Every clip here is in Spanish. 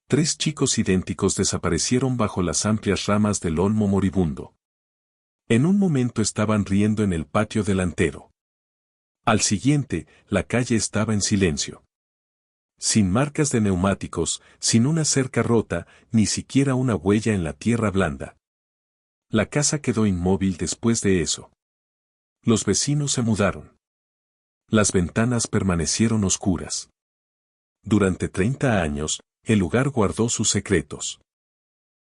Tres chicos idénticos desaparecieron bajo las amplias ramas del olmo moribundo. En un momento estaban riendo en el patio delantero. Al siguiente, la calle estaba en silencio. Sin marcas de neumáticos, sin una cerca rota, ni siquiera una huella en la tierra blanda. La casa quedó inmóvil después de eso. Los vecinos se mudaron. Las ventanas permanecieron oscuras. Durante 30 años, el lugar guardó sus secretos.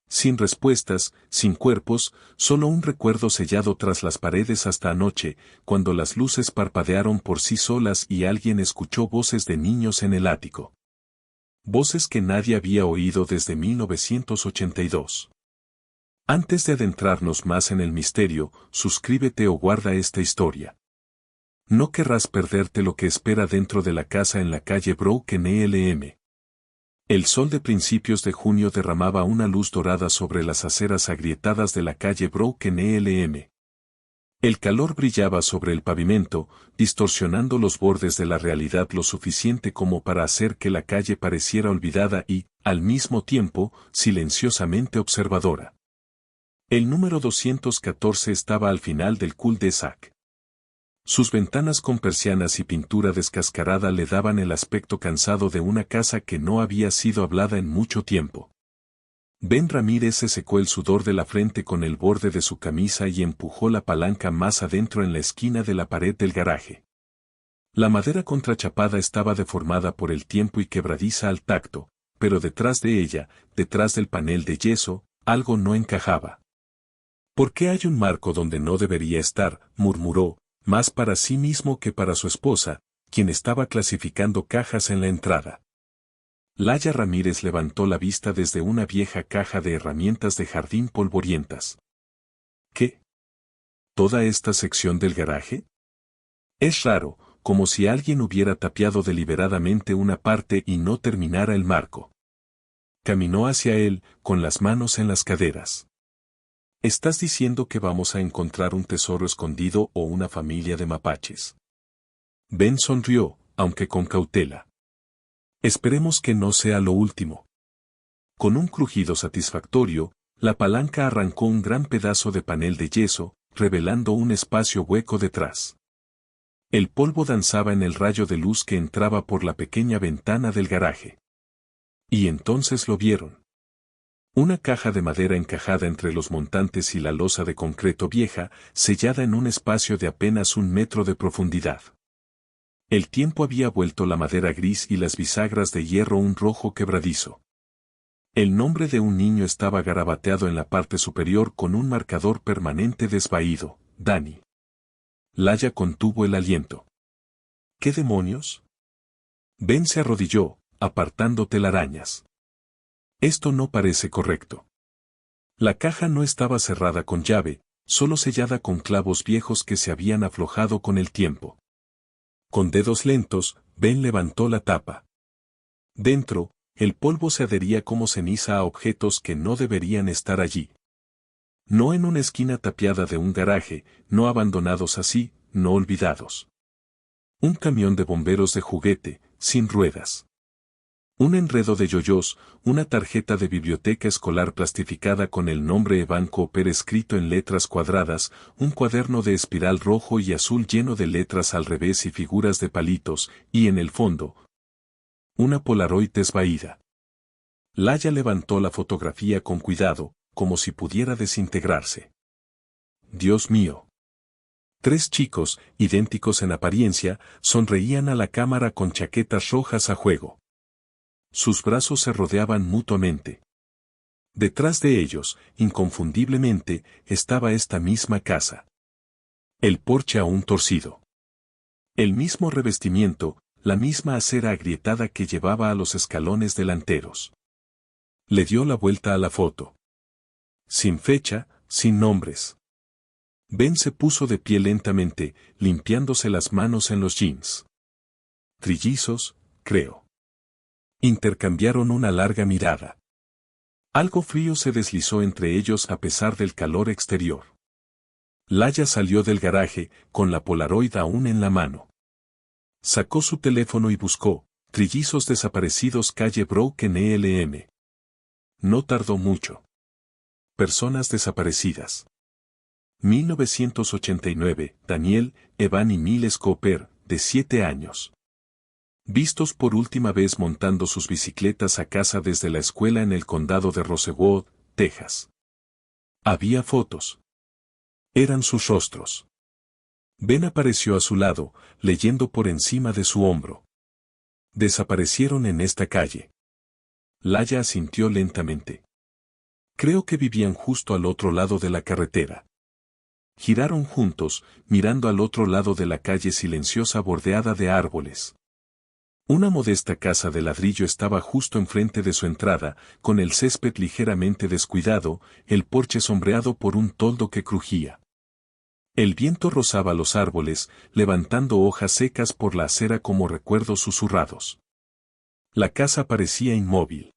Sin respuestas, sin cuerpos, solo un recuerdo sellado tras las paredes hasta anoche, cuando las luces parpadearon por sí solas y alguien escuchó voces de niños en el ático. Voces que nadie había oído desde 1982. Antes de adentrarnos más en el misterio, suscríbete o guarda esta historia. No querrás perderte lo que espera dentro de la casa en la calle Broken Elm. El sol de principios de junio derramaba una luz dorada sobre las aceras agrietadas de la calle Broken Elm. El calor brillaba sobre el pavimento, distorsionando los bordes de la realidad lo suficiente como para hacer que la calle pareciera olvidada y, al mismo tiempo, silenciosamente observadora. El número 214 estaba al final del cul-de-sac. Sus ventanas con persianas y pintura descascarada le daban el aspecto cansado de una casa que no había sido hablada en mucho tiempo. Ben Ramírez se secó el sudor de la frente con el borde de su camisa y empujó la palanca más adentro en la esquina de la pared del garaje. La madera contrachapada estaba deformada por el tiempo y quebradiza al tacto, pero detrás de ella, detrás del panel de yeso, algo no encajaba. ¿Por qué hay un marco donde no debería estar?, murmuró, más para sí mismo que para su esposa, quien estaba clasificando cajas en la entrada. Laya Ramírez levantó la vista desde una vieja caja de herramientas de jardín polvorientas. ¿Qué? ¿Toda esta sección del garaje? Es raro, como si alguien hubiera tapiado deliberadamente una parte y no terminara el marco. Caminó hacia él, con las manos en las caderas. ¿Estás diciendo que vamos a encontrar un tesoro escondido o una familia de mapaches? Ben sonrió, aunque con cautela. Esperemos que no sea lo último. Con un crujido satisfactorio, la palanca arrancó un gran pedazo de panel de yeso, revelando un espacio hueco detrás. El polvo danzaba en el rayo de luz que entraba por la pequeña ventana del garaje. Y entonces lo vieron. Una caja de madera encajada entre los montantes y la losa de concreto vieja, sellada en un espacio de apenas 1 metro de profundidad. El tiempo había vuelto la madera gris y las bisagras de hierro un rojo quebradizo. El nombre de un niño estaba garabateado en la parte superior con un marcador permanente desvaído, Dani. Laya contuvo el aliento. ¿Qué demonios? Ben se arrodilló, apartando telarañas. Esto no parece correcto. La caja no estaba cerrada con llave, solo sellada con clavos viejos que se habían aflojado con el tiempo. Con dedos lentos, Ben levantó la tapa. Dentro, el polvo se adhería como ceniza a objetos que no deberían estar allí. No en una esquina tapiada de un garaje, no abandonados así, no olvidados. Un camión de bomberos de juguete, sin ruedas. Un enredo de yoyos, una tarjeta de biblioteca escolar plastificada con el nombre Evan Cooper escrito en letras cuadradas, un cuaderno de espiral rojo y azul lleno de letras al revés y figuras de palitos, y en el fondo, una Polaroid desvaída. Laya levantó la fotografía con cuidado, como si pudiera desintegrarse. Dios mío. 3 chicos, idénticos en apariencia, sonreían a la cámara con chaquetas rojas a juego. Sus brazos se rodeaban mutuamente. Detrás de ellos, inconfundiblemente, estaba esta misma casa. El porche aún torcido. El mismo revestimiento, la misma acera agrietada que llevaba a los escalones delanteros. Le dio la vuelta a la foto. Sin fecha, sin nombres. Ben se puso de pie lentamente, limpiándose las manos en los jeans. Trillizos, creo. Intercambiaron una larga mirada. Algo frío se deslizó entre ellos a pesar del calor exterior. Laya salió del garaje, con la Polaroid aún en la mano. Sacó su teléfono y buscó, trillizos desaparecidos calle Broken Elm. No tardó mucho. Personas desaparecidas. 1989, Daniel, Evan y Miles Cooper, de 7 años. Vistos por última vez montando sus bicicletas a casa desde la escuela en el condado de Rosewood, Texas. Había fotos. Eran sus rostros. Ben apareció a su lado, leyendo por encima de su hombro. Desaparecieron en esta calle. Laya asintió lentamente. Creo que vivían justo al otro lado de la carretera. Giraron juntos, mirando al otro lado de la calle silenciosa bordeada de árboles. Una modesta casa de ladrillo estaba justo enfrente de su entrada, con el césped ligeramente descuidado, el porche sombreado por un toldo que crujía. El viento rozaba los árboles, levantando hojas secas por la acera como recuerdos susurrados. La casa parecía inmóvil.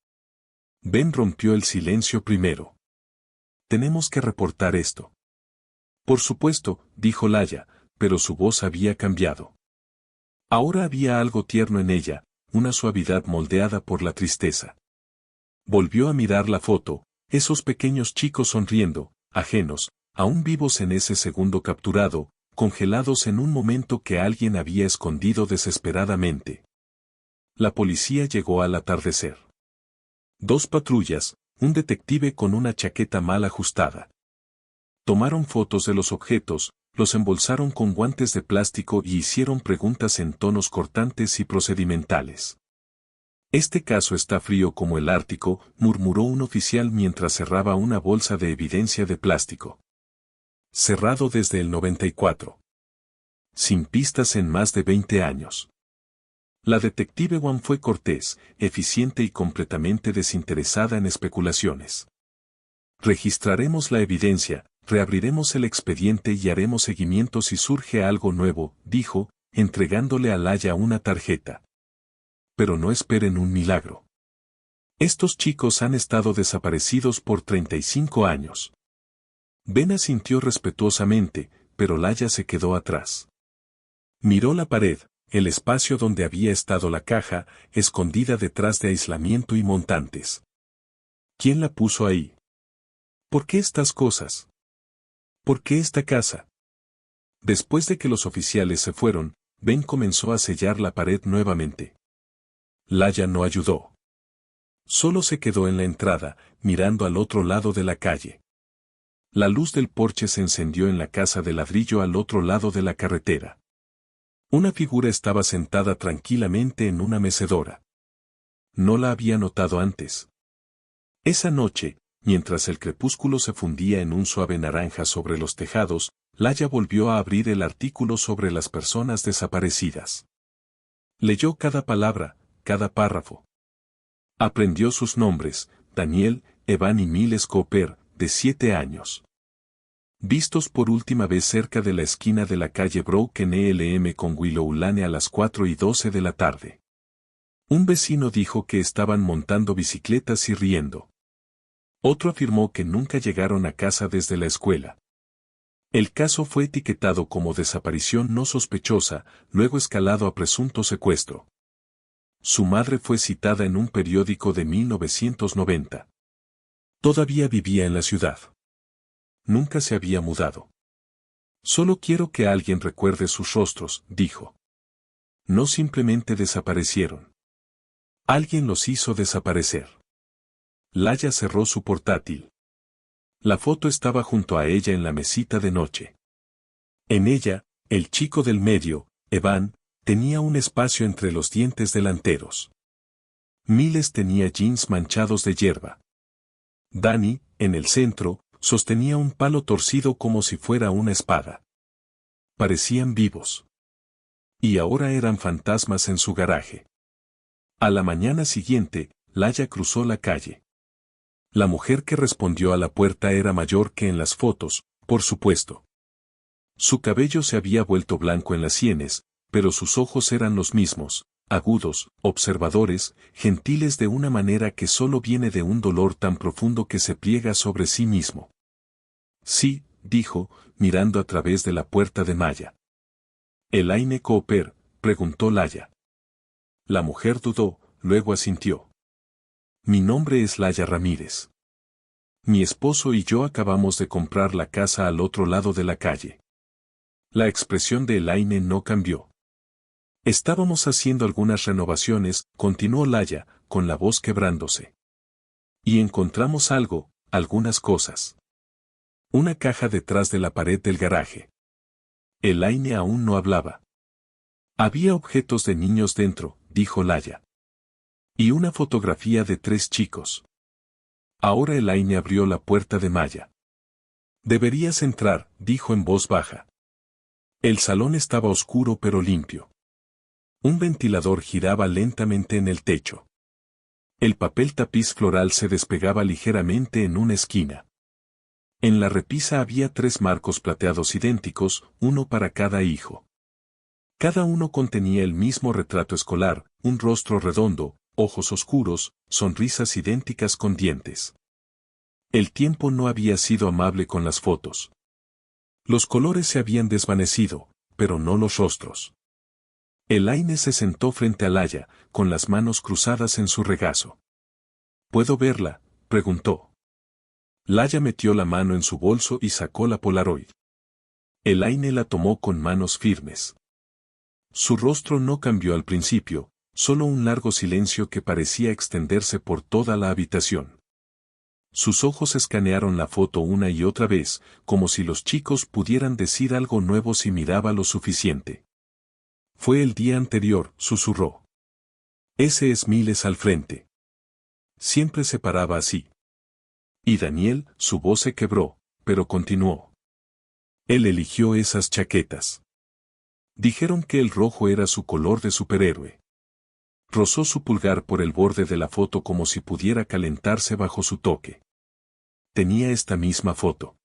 Ben rompió el silencio primero. Tenemos que reportar esto. Por supuesto, dijo Laya, pero su voz había cambiado. Ahora había algo tierno en ella, una suavidad moldeada por la tristeza. Volvió a mirar la foto, esos pequeños chicos sonriendo, ajenos, aún vivos en ese segundo capturado, congelados en un momento que alguien había escondido desesperadamente. La policía llegó al atardecer. 2 patrullas, un detective con una chaqueta mal ajustada. Tomaron fotos de los objetos, los embolsaron con guantes de plástico y hicieron preguntas en tonos cortantes y procedimentales. Este caso está frío como el Ártico, murmuró un oficial mientras cerraba una bolsa de evidencia de plástico. Cerrado desde el 94. Sin pistas en más de 20 años. La detective Wan fue cortés, eficiente y completamente desinteresada en especulaciones. Registraremos la evidencia, reabriremos el expediente y haremos seguimiento si surge algo nuevo, dijo, entregándole a Laya una tarjeta. Pero no esperen un milagro. Estos chicos han estado desaparecidos por 35 años. Ben asintió respetuosamente, pero Laya se quedó atrás. Miró la pared, el espacio donde había estado la caja, escondida detrás de aislamiento y montantes. ¿Quién la puso ahí? ¿Por qué estas cosas? ¿Por qué esta casa? Después de que los oficiales se fueron, Ben comenzó a sellar la pared nuevamente. Laya no ayudó. Solo se quedó en la entrada, mirando al otro lado de la calle. La luz del porche se encendió en la casa de ladrillo al otro lado de la carretera. Una figura estaba sentada tranquilamente en una mecedora. No la había notado antes. Esa noche, mientras el crepúsculo se fundía en un suave naranja sobre los tejados, Laya volvió a abrir el artículo sobre las personas desaparecidas. Leyó cada palabra, cada párrafo. Aprendió sus nombres, Daniel, Evan y Miles Cooper, de 7 años. Vistos por última vez cerca de la esquina de la calle Broken Elm con Willow Lane a las 4:12 de la tarde. Un vecino dijo que estaban montando bicicletas y riendo. Otro afirmó que nunca llegaron a casa desde la escuela. El caso fue etiquetado como desaparición no sospechosa, luego escalado a presunto secuestro. Su madre fue citada en un periódico de 1990. Todavía vivía en la ciudad. Nunca se había mudado. Solo quiero que alguien recuerde sus rostros, dijo. No simplemente desaparecieron. Alguien los hizo desaparecer. Laya cerró su portátil. La foto estaba junto a ella en la mesita de noche. En ella, el chico del medio, Evan, tenía un espacio entre los dientes delanteros. Miles tenía jeans manchados de hierba. Danny, en el centro, sostenía un palo torcido como si fuera una espada. Parecían vivos. Y ahora eran fantasmas en su garaje. A la mañana siguiente, Laya cruzó la calle. La mujer que respondió a la puerta era mayor que en las fotos, por supuesto. Su cabello se había vuelto blanco en las sienes, pero sus ojos eran los mismos, agudos, observadores, gentiles de una manera que solo viene de un dolor tan profundo que se pliega sobre sí mismo. Sí, dijo, mirando a través de la puerta de malla. ¿Elaine Cooper?, preguntó Laya. La mujer dudó, luego asintió. Mi nombre es Laya Ramírez. Mi esposo y yo acabamos de comprar la casa al otro lado de la calle. La expresión de Elaine no cambió. Estábamos haciendo algunas renovaciones, continuó Laya, con la voz quebrándose. Y encontramos algo, algunas cosas. Una caja detrás de la pared del garaje. Elaine aún no hablaba. Había objetos de niños dentro, dijo Laya. Y una fotografía de 3 chicos. Ahora Elaine abrió la puerta de malla. Deberías entrar, dijo en voz baja. El salón estaba oscuro pero limpio. Un ventilador giraba lentamente en el techo. El papel tapiz floral se despegaba ligeramente en una esquina. En la repisa había 3 marcos plateados idénticos, uno para cada hijo. Cada uno contenía el mismo retrato escolar, un rostro redondo, ojos oscuros, sonrisas idénticas con dientes. El tiempo no había sido amable con las fotos. Los colores se habían desvanecido, pero no los rostros. Elaine se sentó frente a Laya, con las manos cruzadas en su regazo. ¿Puedo verla?, preguntó. Laya metió la mano en su bolso y sacó la Polaroid. Elaine la tomó con manos firmes. Su rostro no cambió al principio, solo un largo silencio que parecía extenderse por toda la habitación. Sus ojos escanearon la foto una y otra vez, como si los chicos pudieran decir algo nuevo si miraba lo suficiente. Fue el día anterior, susurró. Ese es Miles al frente. Siempre se paraba así. Y Daniel, su voz se quebró, pero continuó. Él eligió esas chaquetas. Dijeron que el rojo era su color de superhéroe. Rozó su pulgar por el borde de la foto como si pudiera calentarse bajo su toque. Tenía esta misma foto.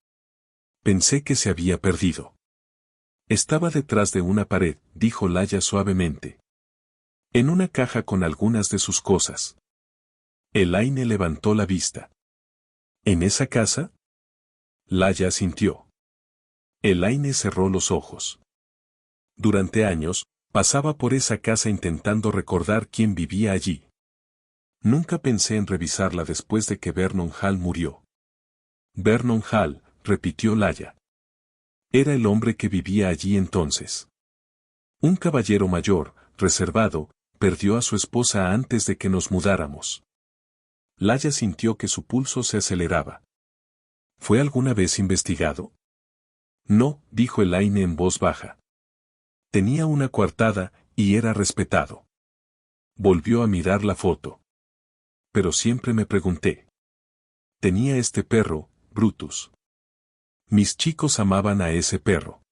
Pensé que se había perdido. Estaba detrás de una pared, dijo Laya suavemente. En una caja con algunas de sus cosas. Elaine levantó la vista. ¿En esa casa? Laya asintió. Elaine cerró los ojos. Durante años, pasaba por esa casa intentando recordar quién vivía allí. Nunca pensé en revisarla después de que Vernon Hall murió. Vernon Hall, repitió Laya. Era el hombre que vivía allí entonces. Un caballero mayor, reservado, perdió a su esposa antes de que nos mudáramos. Laya sintió que su pulso se aceleraba. ¿Fue alguna vez investigado? No, dijo Elaine en voz baja. Tenía una coartada, y era respetado. Volvió a mirar la foto. Pero siempre me pregunté. Tenía este perro, Brutus. Mis chicos amaban a ese perro.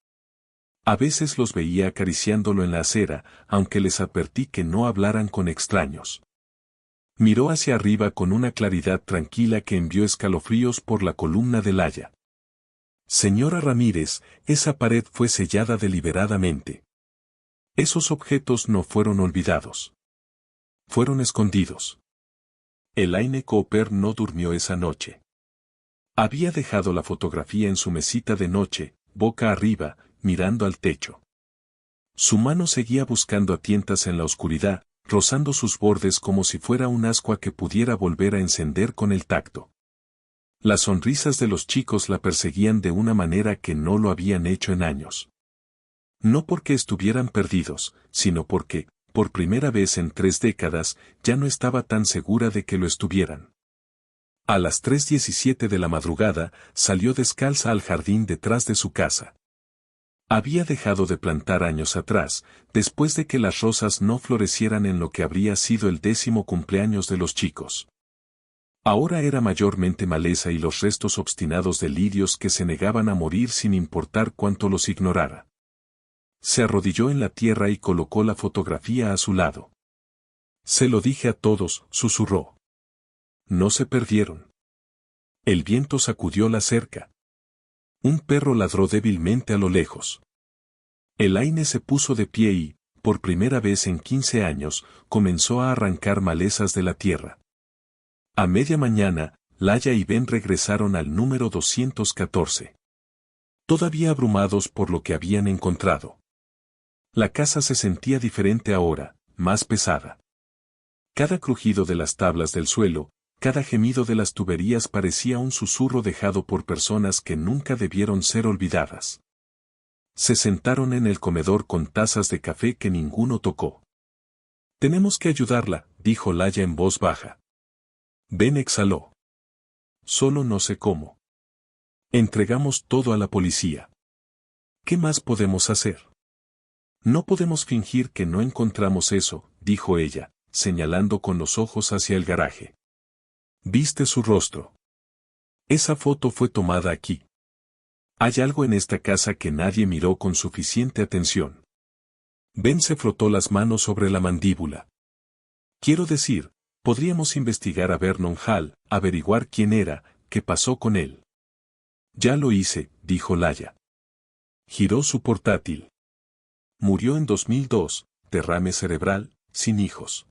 A veces los veía acariciándolo en la acera, aunque les advertí que no hablaran con extraños. Miró hacia arriba con una claridad tranquila que envió escalofríos por la columna de Laya. Señora Ramírez, esa pared fue sellada deliberadamente. Esos objetos no fueron olvidados. Fueron escondidos. Elaine Cooper no durmió esa noche. Había dejado la fotografía en su mesita de noche, boca arriba, mirando al techo. Su mano seguía buscando a tientas en la oscuridad, rozando sus bordes como si fuera un ascua que pudiera volver a encender con el tacto. Las sonrisas de los chicos la perseguían de una manera que no lo habían hecho en años. No porque estuvieran perdidos, sino porque, por primera vez en 3 décadas, ya no estaba tan segura de que lo estuvieran. A las 3:17 de la madrugada, salió descalza al jardín detrás de su casa. Había dejado de plantar años atrás, después de que las rosas no florecieran en lo que habría sido el 10º cumpleaños de los chicos. Ahora era mayormente maleza y los restos obstinados de lirios que se negaban a morir sin importar cuánto los ignorara. Se arrodilló en la tierra y colocó la fotografía a su lado. Se lo dije a todos, susurró. No se perdieron. El viento sacudió la cerca. Un perro ladró débilmente a lo lejos. Elaine se puso de pie y, por primera vez en 15 años, comenzó a arrancar malezas de la tierra. A media mañana, Laya y Ben regresaron al número 214. Todavía abrumados por lo que habían encontrado. La casa se sentía diferente ahora, más pesada. Cada crujido de las tablas del suelo, Cada gemido de las tuberías parecía un susurro dejado por personas que nunca debieron ser olvidadas. Se sentaron en el comedor con tazas de café que ninguno tocó. Tenemos que ayudarla, dijo Laya en voz baja. Ben exhaló. Solo no sé cómo. Entregamos todo a la policía. ¿Qué más podemos hacer? No podemos fingir que no encontramos eso, dijo ella, señalando con los ojos hacia el garaje. ¿Viste su rostro? Esa foto fue tomada aquí. Hay algo en esta casa que nadie miró con suficiente atención. Ben se frotó las manos sobre la mandíbula. Quiero decir, podríamos investigar a Vernon Hall, averiguar quién era, qué pasó con él. Ya lo hice, dijo Laya. Giró su portátil. Murió en 2002, derrame cerebral, sin hijos.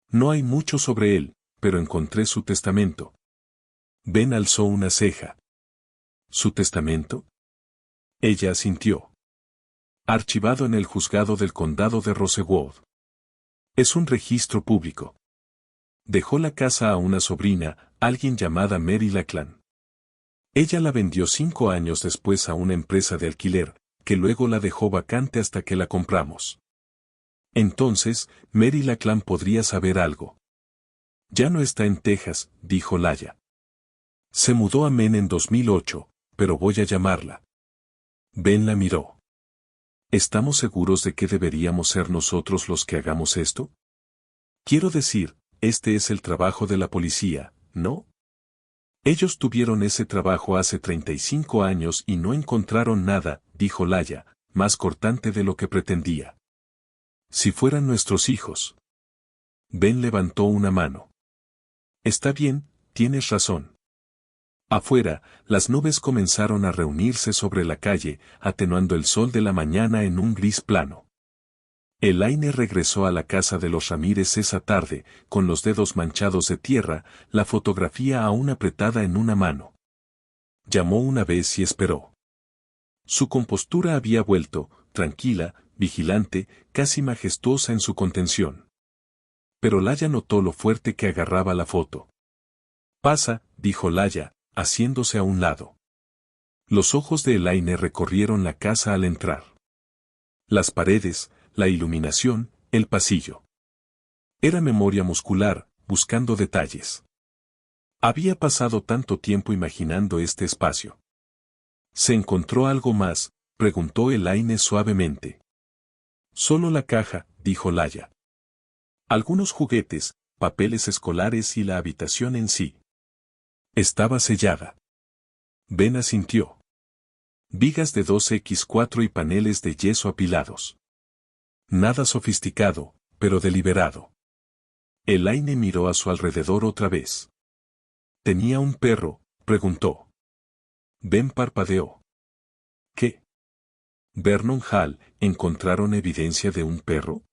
No hay mucho sobre él, pero encontré su testamento. Ben alzó una ceja. ¿Su testamento? Ella asintió. Archivado en el juzgado del condado de Rosewood. Es un registro público. Dejó la casa a una sobrina, alguien llamada Mary Lackland. Ella la vendió 5 años después a una empresa de alquiler, que luego la dejó vacante hasta que la compramos. Entonces, Mary Lackland podría saber algo. Ya no está en Texas, dijo Laya. Se mudó a Maine en 2008, pero voy a llamarla. Ben la miró. ¿Estamos seguros de que deberíamos ser nosotros los que hagamos esto? Quiero decir, este es el trabajo de la policía, ¿no? Ellos tuvieron ese trabajo hace 35 años y no encontraron nada, dijo Laya, más cortante de lo que pretendía. Si fueran nuestros hijos. Ben levantó una mano. Está bien, tienes razón. Afuera, las nubes comenzaron a reunirse sobre la calle, atenuando el sol de la mañana en un gris plano. Elaine regresó a la casa de los Ramírez esa tarde, con los dedos manchados de tierra, la fotografía aún apretada en una mano. Llamó una vez y esperó. Su compostura había vuelto, tranquila, vigilante, casi majestuosa en su contención. Pero Laya notó lo fuerte que agarraba la foto. Pasa, dijo Laya, haciéndose a un lado. Los ojos de Elaine recorrieron la casa al entrar. Las paredes, la iluminación, el pasillo. Era memoria muscular, buscando detalles. Había pasado tanto tiempo imaginando este espacio. ¿Se encontró algo más?, preguntó Elaine suavemente. Solo la caja, dijo Laya. Algunos juguetes, papeles escolares y la habitación en sí. Estaba sellada. Ben asintió. Vigas de 2x4 y paneles de yeso apilados. Nada sofisticado, pero deliberado. Elaine miró a su alrededor otra vez. ¿Tenía un perro?, preguntó. Ben parpadeó. ¿Qué? Vernon Hall, ¿encontraron evidencia de un perro?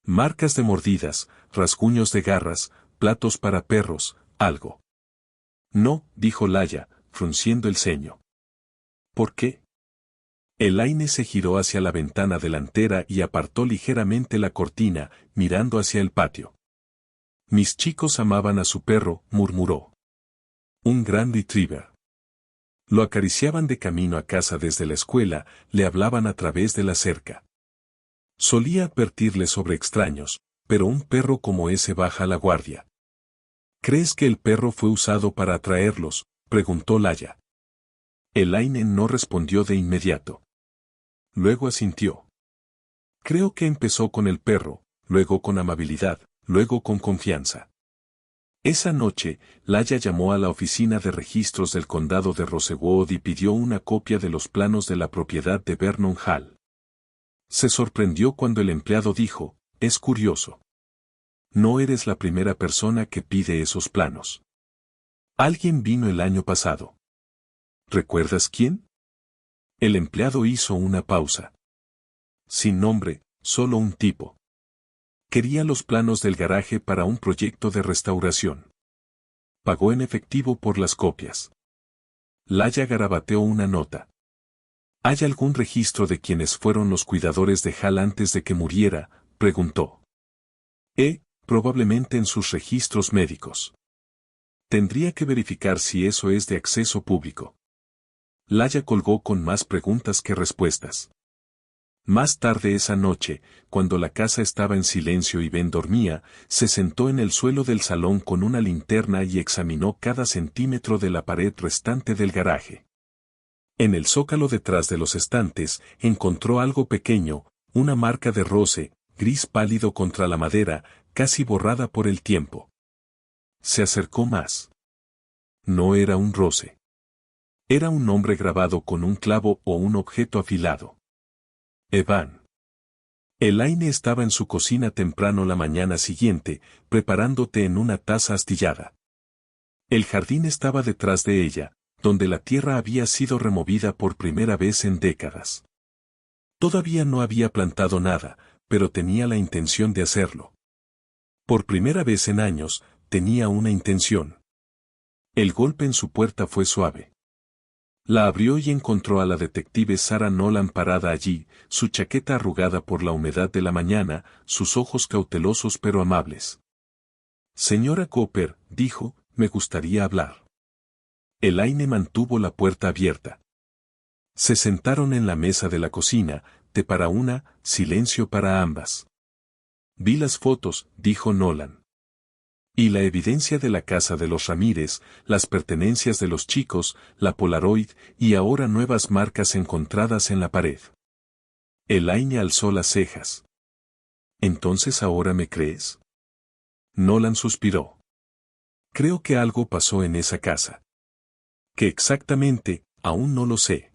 Marcas de mordidas, rasguños de garras, platos para perros, algo. No, dijo Laya, frunciendo el ceño. ¿Por qué? Elaine se giró hacia la ventana delantera y apartó ligeramente la cortina, mirando hacia el patio. Mis chicos amaban a su perro, murmuró. Un gran retriever. Lo acariciaban de camino a casa desde la escuela, le hablaban a través de la cerca. Solía advertirle sobre extraños, pero un perro como ese baja la guardia. ¿Crees que el perro fue usado para atraerlos?, preguntó Laya. Elaine no respondió de inmediato. Luego asintió. Creo que empezó con el perro, luego con amabilidad, luego con confianza. Esa noche, Laya llamó a la oficina de registros del condado de Rosewood y pidió una copia de los planos de la propiedad de Vernon Hall. Se sorprendió cuando el empleado dijo, es curioso. No eres la primera persona que pide esos planos. Alguien vino el año pasado. ¿Recuerdas quién? El empleado hizo una pausa. Sin nombre, solo un tipo. Quería los planos del garaje para un proyecto de restauración. Pagó en efectivo por las copias. Laya garabateó una nota. ¿Hay algún registro de quiénes fueron los cuidadores de Hall antes de que muriera?, preguntó. Probablemente en sus registros médicos. Tendría que verificar si eso es de acceso público. Laia colgó con más preguntas que respuestas. Más tarde esa noche, cuando la casa estaba en silencio y Ben dormía, se sentó en el suelo del salón con una linterna y examinó cada centímetro de la pared restante del garaje. En el zócalo detrás de los estantes, encontró algo pequeño, una marca de roce, gris pálido contra la madera, casi borrada por el tiempo. Se acercó más. No era un roce. Era un nombre grabado con un clavo o un objeto afilado. Evan. Elaine estaba en su cocina temprano la mañana siguiente, preparando té en una taza astillada. El jardín estaba detrás de ella, donde la tierra había sido removida por primera vez en décadas. Todavía no había plantado nada, pero tenía la intención de hacerlo. Por primera vez en años, tenía una intención. El golpe en su puerta fue suave. La abrió y encontró a la detective Sarah Nolan parada allí, su chaqueta arrugada por la humedad de la mañana, sus ojos cautelosos pero amables. Señora Cooper, dijo, me gustaría hablar. Elaine mantuvo la puerta abierta. Se sentaron en la mesa de la cocina, té para una, silencio para ambas. Vi las fotos, dijo Nolan. Y la evidencia de la casa de los Ramírez, las pertenencias de los chicos, la Polaroid y ahora nuevas marcas encontradas en la pared. Elaine alzó las cejas. ¿Entonces ahora me crees? Nolan suspiró. Creo que algo pasó en esa casa. ¿Qué exactamente? Aún no lo sé.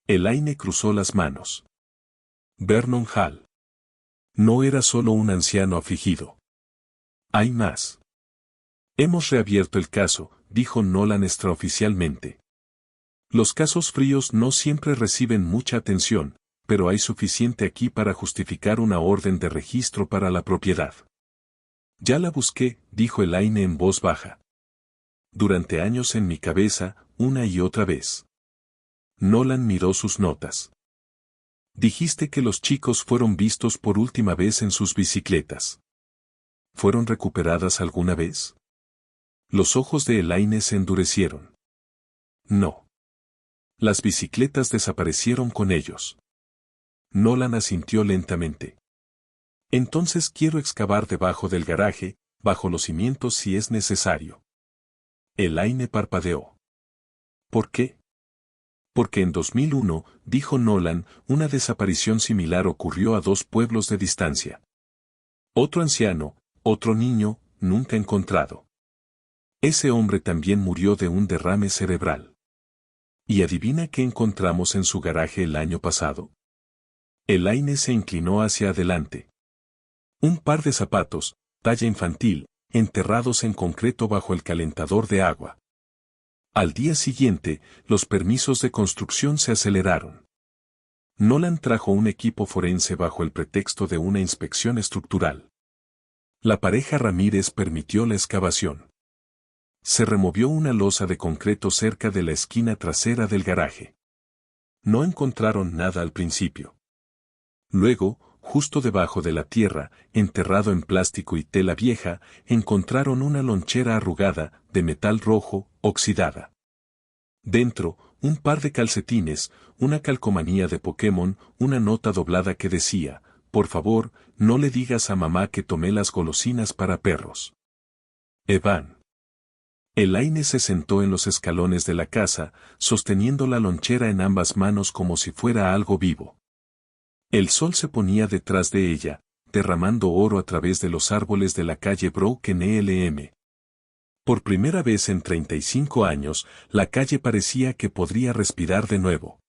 Elaine cruzó las manos. Vernon Hall. No era solo un anciano afligido. Hay más. Hemos reabierto el caso, dijo Nolan extraoficialmente. Los casos fríos no siempre reciben mucha atención, pero hay suficiente aquí para justificar una orden de registro para la propiedad. Ya la busqué, dijo Elaine en voz baja. Durante años en mi cabeza, una y otra vez. Nolan miró sus notas. Dijiste que los chicos fueron vistos por última vez en sus bicicletas. ¿Fueron recuperadas alguna vez? Los ojos de Elaine se endurecieron. No. Las bicicletas desaparecieron con ellos. Nolan asintió lentamente. Entonces quiero excavar debajo del garaje, bajo los cimientos si es necesario. Elaine parpadeó. ¿Por qué? Porque en 2001, dijo Nolan, una desaparición similar ocurrió a 2 pueblos de distancia. Otro anciano, otro niño, nunca encontrado. Ese hombre también murió de un derrame cerebral. ¿Y adivina qué encontramos en su garaje el año pasado? Elaine se inclinó hacia adelante. Un par de zapatos, talla infantil, enterrados en concreto bajo el calentador de agua. Al día siguiente, los permisos de construcción se aceleraron. Nolan trajo un equipo forense bajo el pretexto de una inspección estructural. La pareja Ramírez permitió la excavación. Se removió una losa de concreto cerca de la esquina trasera del garaje. No encontraron nada al principio. Luego, justo debajo de la tierra, enterrado en plástico y tela vieja, encontraron una lonchera arrugada, de metal rojo, oxidada. Dentro, un par de calcetines, una calcomanía de Pokémon, una nota doblada que decía, por favor, no le digas a mamá que tomé las golosinas para perros. Evan. Elaine se sentó en los escalones de la casa, sosteniendo la lonchera en ambas manos como si fuera algo vivo. El sol se ponía detrás de ella, derramando oro a través de los árboles de la calle Broken Elm. Por primera vez en 35 años, la calle parecía que podría respirar de nuevo.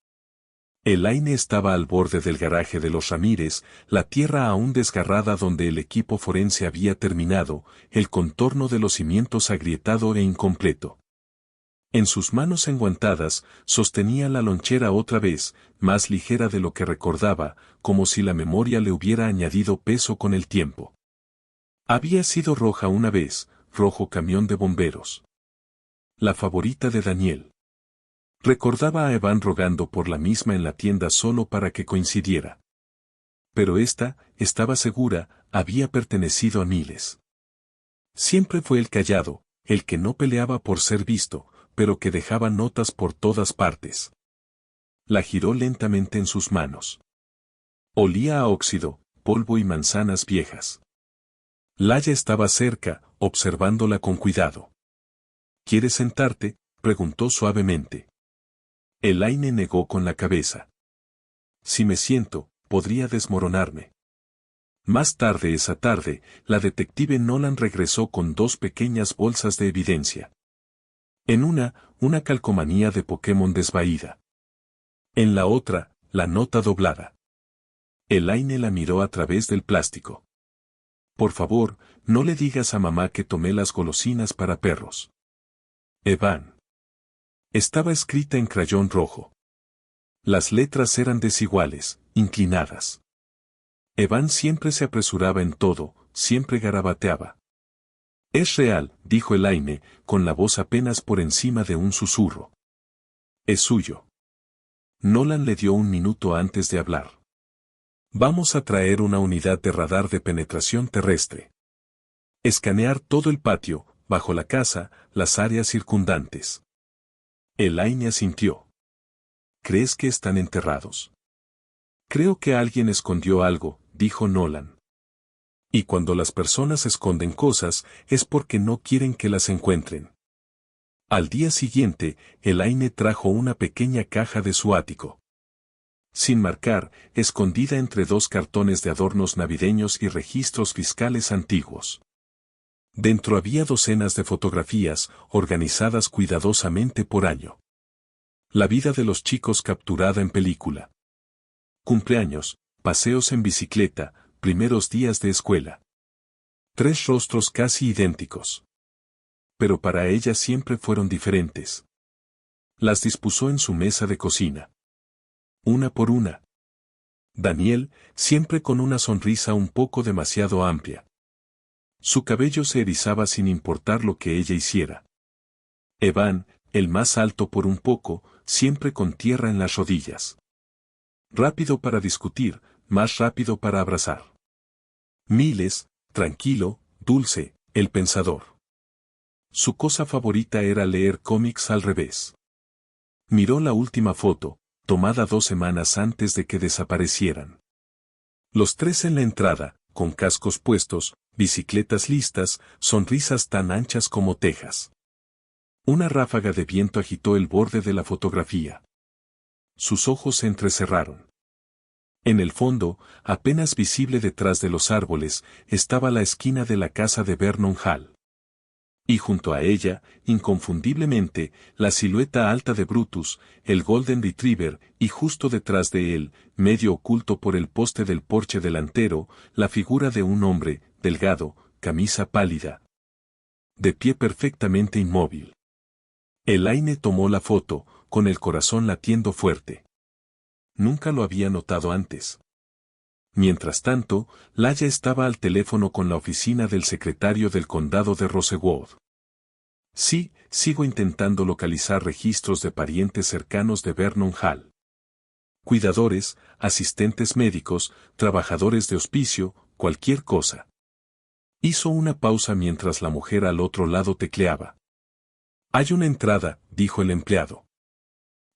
Elaine estaba al borde del garaje de los Ramírez, la tierra aún desgarrada donde el equipo forense había terminado, el contorno de los cimientos agrietado e incompleto. En sus manos enguantadas, sostenía la lonchera otra vez, más ligera de lo que recordaba, como si la memoria le hubiera añadido peso con el tiempo. Había sido roja una vez, rojo camión de bomberos. La favorita de Daniel. Recordaba a Evan rogando por la misma en la tienda solo para que coincidiera. Pero esta, estaba segura, había pertenecido a Niles. Siempre fue el callado, el que no peleaba por ser visto, pero que dejaba notas por todas partes. La giró lentamente en sus manos. Olía a óxido, polvo y manzanas viejas. Laya estaba cerca, observándola con cuidado. ¿Quieres sentarte?, preguntó suavemente. Elaine negó con la cabeza. Si me siento, podría desmoronarme. Más tarde esa tarde, la detective Nolan regresó con 2 pequeñas bolsas de evidencia. En una calcomanía de Pokémon desvaída. En la otra, la nota doblada. Elaine la miró a través del plástico. Por favor, no le digas a mamá que tomé las golosinas para perros. Evan. Estaba escrita en crayón rojo. Las letras eran desiguales, inclinadas. Evan siempre se apresuraba en todo, siempre garabateaba. Es real, dijo Elaine, con la voz apenas por encima de un susurro. Es suyo. Nolan le dio 1 minuto antes de hablar. Vamos a traer una unidad de radar de penetración terrestre. Escanear todo el patio, bajo la casa, las áreas circundantes. Elaine asintió. ¿Crees que están enterrados? Creo que alguien escondió algo, dijo Nolan. Y cuando las personas esconden cosas, es porque no quieren que las encuentren. Al día siguiente, Elaine trajo una pequeña caja de su ático. Sin marcar, escondida entre 2 cartones de adornos navideños y registros fiscales antiguos. Dentro había docenas de fotografías, organizadas cuidadosamente por año. La vida de los chicos capturada en película. Cumpleaños, paseos en bicicleta, primeros días de escuela. 3 rostros casi idénticos. Pero para ella siempre fueron diferentes. Las dispuso en su mesa de cocina. Una por una. Daniel, siempre con una sonrisa un poco demasiado amplia. Su cabello se erizaba sin importar lo que ella hiciera. Evan, el más alto por un poco, siempre con tierra en las rodillas. Rápido para discutir, más rápido para abrazar. Miles, tranquilo, dulce, el pensador. Su cosa favorita era leer cómics al revés. Miró la última foto, tomada 2 semanas antes de que desaparecieran. Los 3 en la entrada, con cascos puestos, bicicletas listas, sonrisas tan anchas como tejas. Una ráfaga de viento agitó el borde de la fotografía. Sus ojos se entrecerraron. En el fondo, apenas visible detrás de los árboles, estaba la esquina de la casa de Vernon Hall. Y junto a ella, inconfundiblemente, la silueta alta de Brutus, el Golden Retriever, y justo detrás de él, medio oculto por el poste del porche delantero, la figura de un hombre, delgado, camisa pálida. De pie perfectamente inmóvil. Elaine tomó la foto, con el corazón latiendo fuerte. Nunca lo había notado antes. Mientras tanto, Laya estaba al teléfono con la oficina del secretario del condado de Rosewood. Sí, sigo intentando localizar registros de parientes cercanos de Vernon Hall. Cuidadores, asistentes médicos, trabajadores de hospicio, cualquier cosa. Hizo una pausa mientras la mujer al otro lado tecleaba. Hay una entrada, dijo el empleado.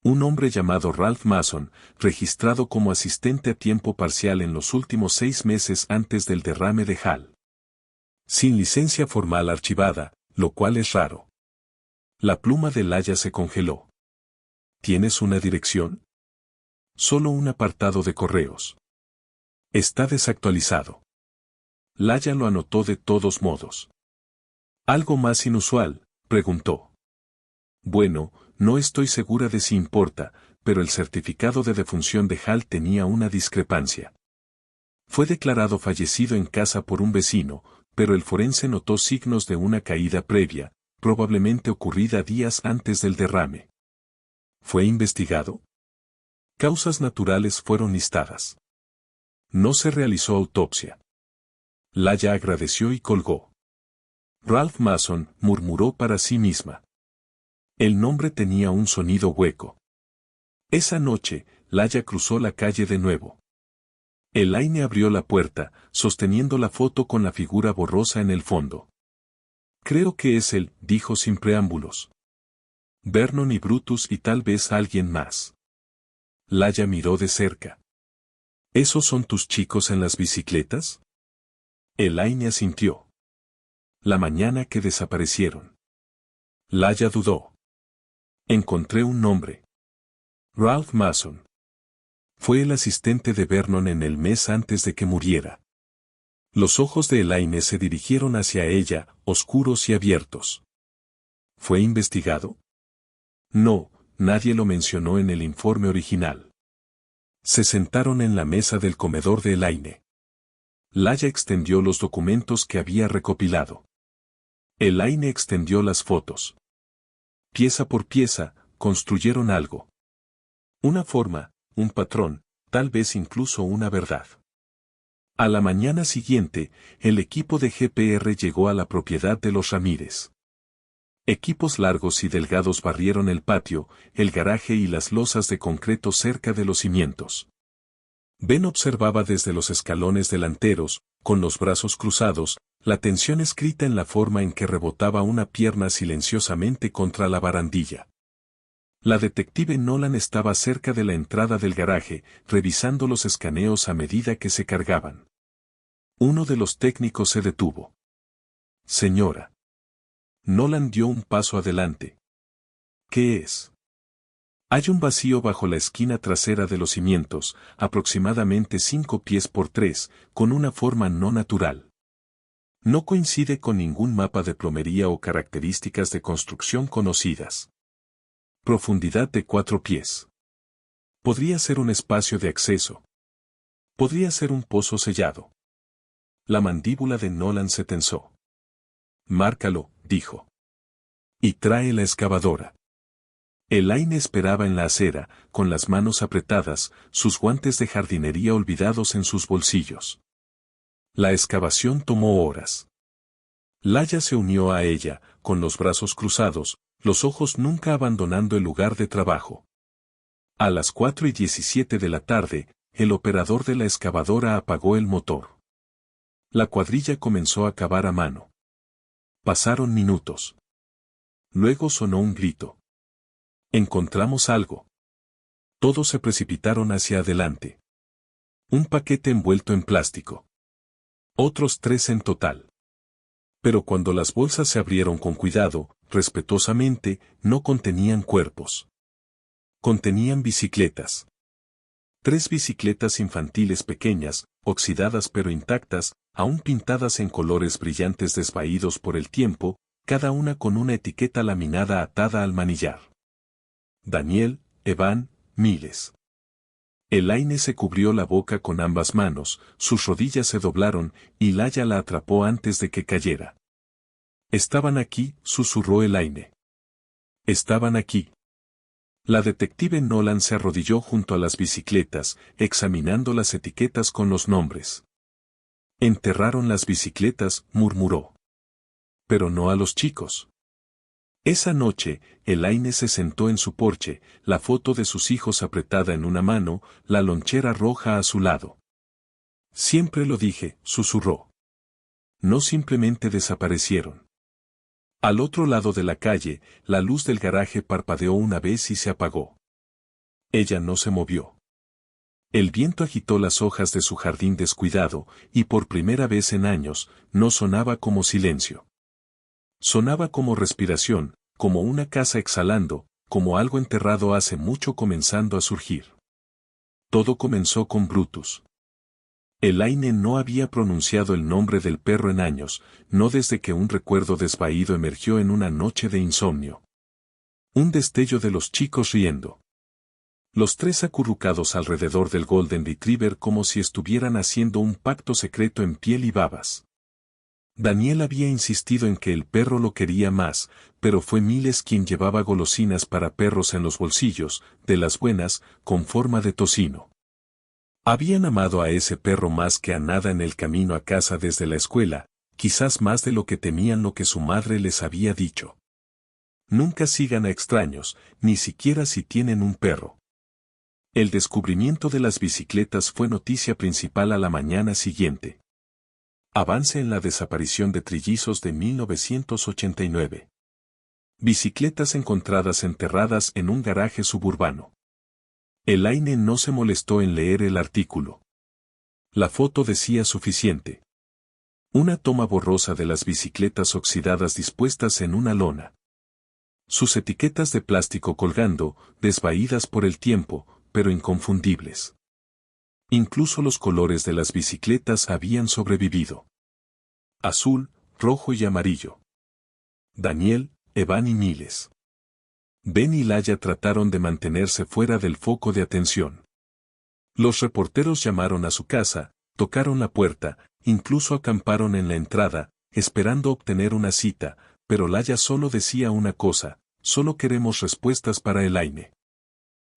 Un hombre llamado Ralph Mason, registrado como asistente a tiempo parcial en los últimos 6 meses antes del derrame de Hall. Sin licencia formal archivada, lo cual es raro. La pluma de Laya se congeló. ¿Tienes una dirección? Solo un apartado de correos. Está desactualizado. Laya lo anotó de todos modos. ¿Algo más inusual?, preguntó. Bueno, no estoy segura de si importa, pero el certificado de defunción de Hall tenía una discrepancia. Fue declarado fallecido en casa por un vecino, pero el forense notó signos de una caída previa, probablemente ocurrida días antes del derrame. ¿Fue investigado? Causas naturales fueron listadas. No se realizó autopsia. Laya agradeció y colgó. Ralph Mason murmuró para sí misma. El nombre tenía un sonido hueco. Esa noche, Laya cruzó la calle de nuevo. Elaine abrió la puerta, sosteniendo la foto con la figura borrosa en el fondo. Creo que es él, dijo sin preámbulos. Vernon y Brutus y tal vez alguien más. Laia miró de cerca. ¿Esos son tus chicos en las bicicletas? Elaine asintió. La mañana que desaparecieron. Laia dudó. Encontré un nombre. Ralph Mason. Fue el asistente de Vernon en el mes antes de que muriera. Los ojos de Elaine se dirigieron hacia ella, oscuros y abiertos. ¿Fue investigado? No, nadie lo mencionó en el informe original. Se sentaron en la mesa del comedor de Elaine. Laia extendió los documentos que había recopilado. Elaine extendió las fotos. Pieza por pieza, construyeron algo. Una forma, un patrón, tal vez incluso una verdad. A la mañana siguiente, el equipo de GPR llegó a la propiedad de los Ramírez. Equipos largos y delgados barrieron el patio, el garaje y las losas de concreto cerca de los cimientos. Ben observaba desde los escalones delanteros, con los brazos cruzados, la tensión escrita en la forma en que rebotaba una pierna silenciosamente contra la barandilla. La detective Nolan estaba cerca de la entrada del garaje, revisando los escaneos a medida que se cargaban. Uno de los técnicos se detuvo. Señora. Nolan dio un paso adelante. ¿Qué es? Hay un vacío bajo la esquina trasera de los cimientos, aproximadamente 5 pies por 3, con una forma no natural. No coincide con ningún mapa de plomería o características de construcción conocidas. Profundidad de 4 pies. Podría ser un espacio de acceso. Podría ser un pozo sellado. La mandíbula de Nolan se tensó. Márcalo, dijo. Y trae la excavadora. Elaine esperaba en la acera, con las manos apretadas, sus guantes de jardinería olvidados en sus bolsillos. La excavación tomó horas. Laia se unió a ella, con los brazos cruzados, los ojos nunca abandonando el lugar de trabajo. A las 4:17 de la tarde, el operador de la excavadora apagó el motor. La cuadrilla comenzó a cavar a mano. Pasaron minutos. Luego sonó un grito. Encontramos algo. Todos se precipitaron hacia adelante. Un paquete envuelto en plástico. Otros 3 en total. Pero cuando las bolsas se abrieron con cuidado, respetuosamente, no contenían cuerpos. Contenían bicicletas. 3 bicicletas infantiles pequeñas, oxidadas pero intactas, aún pintadas en colores brillantes desvaídos por el tiempo, cada una con una etiqueta laminada atada al manillar. Daniel, Evan, Miles. Elaine se cubrió la boca con ambas manos, sus rodillas se doblaron, y Laia la atrapó antes de que cayera. Estaban aquí, susurró Elaine. Estaban aquí. La detective Nolan se arrodilló junto a las bicicletas, examinando las etiquetas con los nombres. Enterraron las bicicletas, murmuró. Pero no a los chicos. Esa noche, Elaine se sentó en su porche, la foto de sus hijos apretada en una mano, la lonchera roja a su lado. Siempre lo dije, susurró. No simplemente desaparecieron. Al otro lado de la calle, la luz del garaje parpadeó una vez y se apagó. Ella no se movió. El viento agitó las hojas de su jardín descuidado, y por primera vez en años, no sonaba como silencio. Sonaba como respiración, como una casa exhalando, como algo enterrado hace mucho comenzando a surgir. Todo comenzó con Brutus. Elaine no había pronunciado el nombre del perro en años, no desde que un recuerdo desvaído emergió en una noche de insomnio. Un destello de los chicos riendo. Los 3 acurrucados alrededor del Golden Retriever como si estuvieran haciendo un pacto secreto en piel y babas. Daniel había insistido en que el perro lo quería más, pero fue Miles quien llevaba golosinas para perros en los bolsillos, de las buenas, con forma de tocino. Habían amado a ese perro más que a nada en el camino a casa desde la escuela, quizás más de lo que temían lo que su madre les había dicho. Nunca sigan a extraños, ni siquiera si tienen un perro. El descubrimiento de las bicicletas fue noticia principal a la mañana siguiente. Avance en la desaparición de trillizos de 1989. Bicicletas encontradas enterradas en un garaje suburbano. Elaine no se molestó en leer el artículo. La foto decía suficiente. Una toma borrosa de las bicicletas oxidadas dispuestas en una lona. Sus etiquetas de plástico colgando, desvaídas por el tiempo, pero inconfundibles. Incluso los colores de las bicicletas habían sobrevivido. Azul, rojo y amarillo. Daniel, Evan y Niles. Ben y Laia trataron de mantenerse fuera del foco de atención. Los reporteros llamaron a su casa, tocaron la puerta, incluso acamparon en la entrada, esperando obtener una cita, pero Laia solo decía una cosa: solo queremos respuestas para Elaine.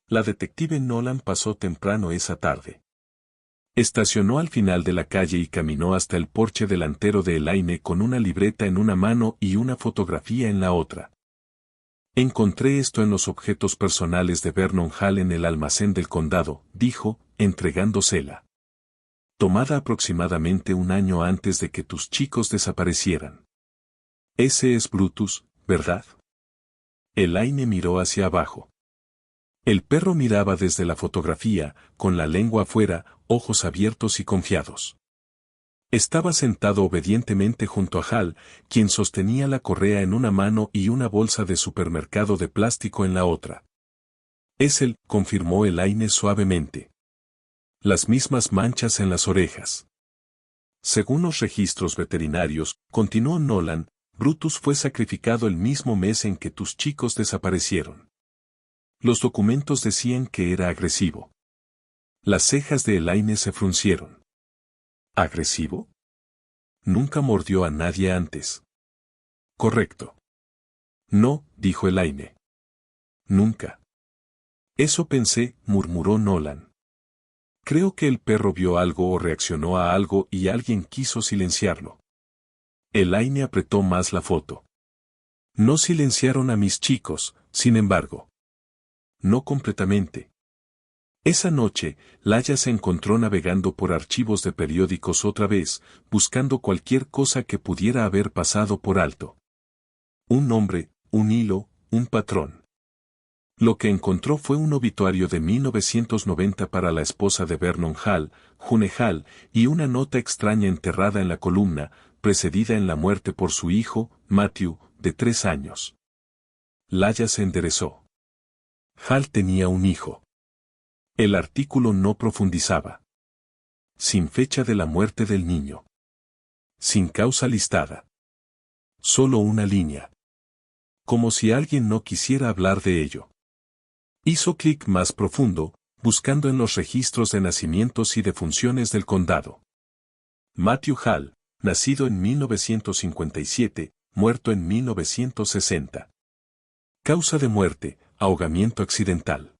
La detective Nolan pasó temprano esa tarde. Estacionó al final de la calle y caminó hasta el porche delantero de Elaine con una libreta en una mano y una fotografía en la otra. Encontré esto en los objetos personales de Vernon Hall en el almacén del condado, dijo, entregándosela. Tomada aproximadamente un año antes de que tus chicos desaparecieran. Ese es Brutus, ¿verdad? Elaine miró hacia abajo. El perro miraba desde la fotografía, con la lengua afuera, ojos abiertos y confiados. Estaba sentado obedientemente junto a Hal, quien sostenía la correa en una mano y una bolsa de supermercado de plástico en la otra. Es él, confirmó Elaine suavemente. Las mismas manchas en las orejas. Según los registros veterinarios, continuó Nolan, Brutus fue sacrificado el mismo mes en que tus chicos desaparecieron. Los documentos decían que era agresivo. Las cejas de Elaine se fruncieron. ¿Agresivo? Nunca mordió a nadie antes. Correcto. No, dijo Elaine. Nunca. Eso pensé, murmuró Nolan. Creo que el perro vio algo o reaccionó a algo y alguien quiso silenciarlo. Elaine apretó más la foto. No silenciaron a mis chicos, sin embargo. No completamente. Esa noche, Laia se encontró navegando por archivos de periódicos otra vez, buscando cualquier cosa que pudiera haber pasado por alto. Un nombre, un hilo, un patrón. Lo que encontró fue un obituario de 1990 para la esposa de Vernon Hall, June Hall, y una nota extraña enterrada en la columna, precedida en la muerte por su hijo, Matthew, de 3 años. Laia se enderezó. Hall tenía un hijo. El artículo no profundizaba. Sin fecha de la muerte del niño. Sin causa listada. Solo una línea. Como si alguien no quisiera hablar de ello. Hizo clic más profundo, buscando en los registros de nacimientos y defunciones del condado. Matthew Hall, nacido en 1957, muerto en 1960. Causa de muerte, ahogamiento accidental.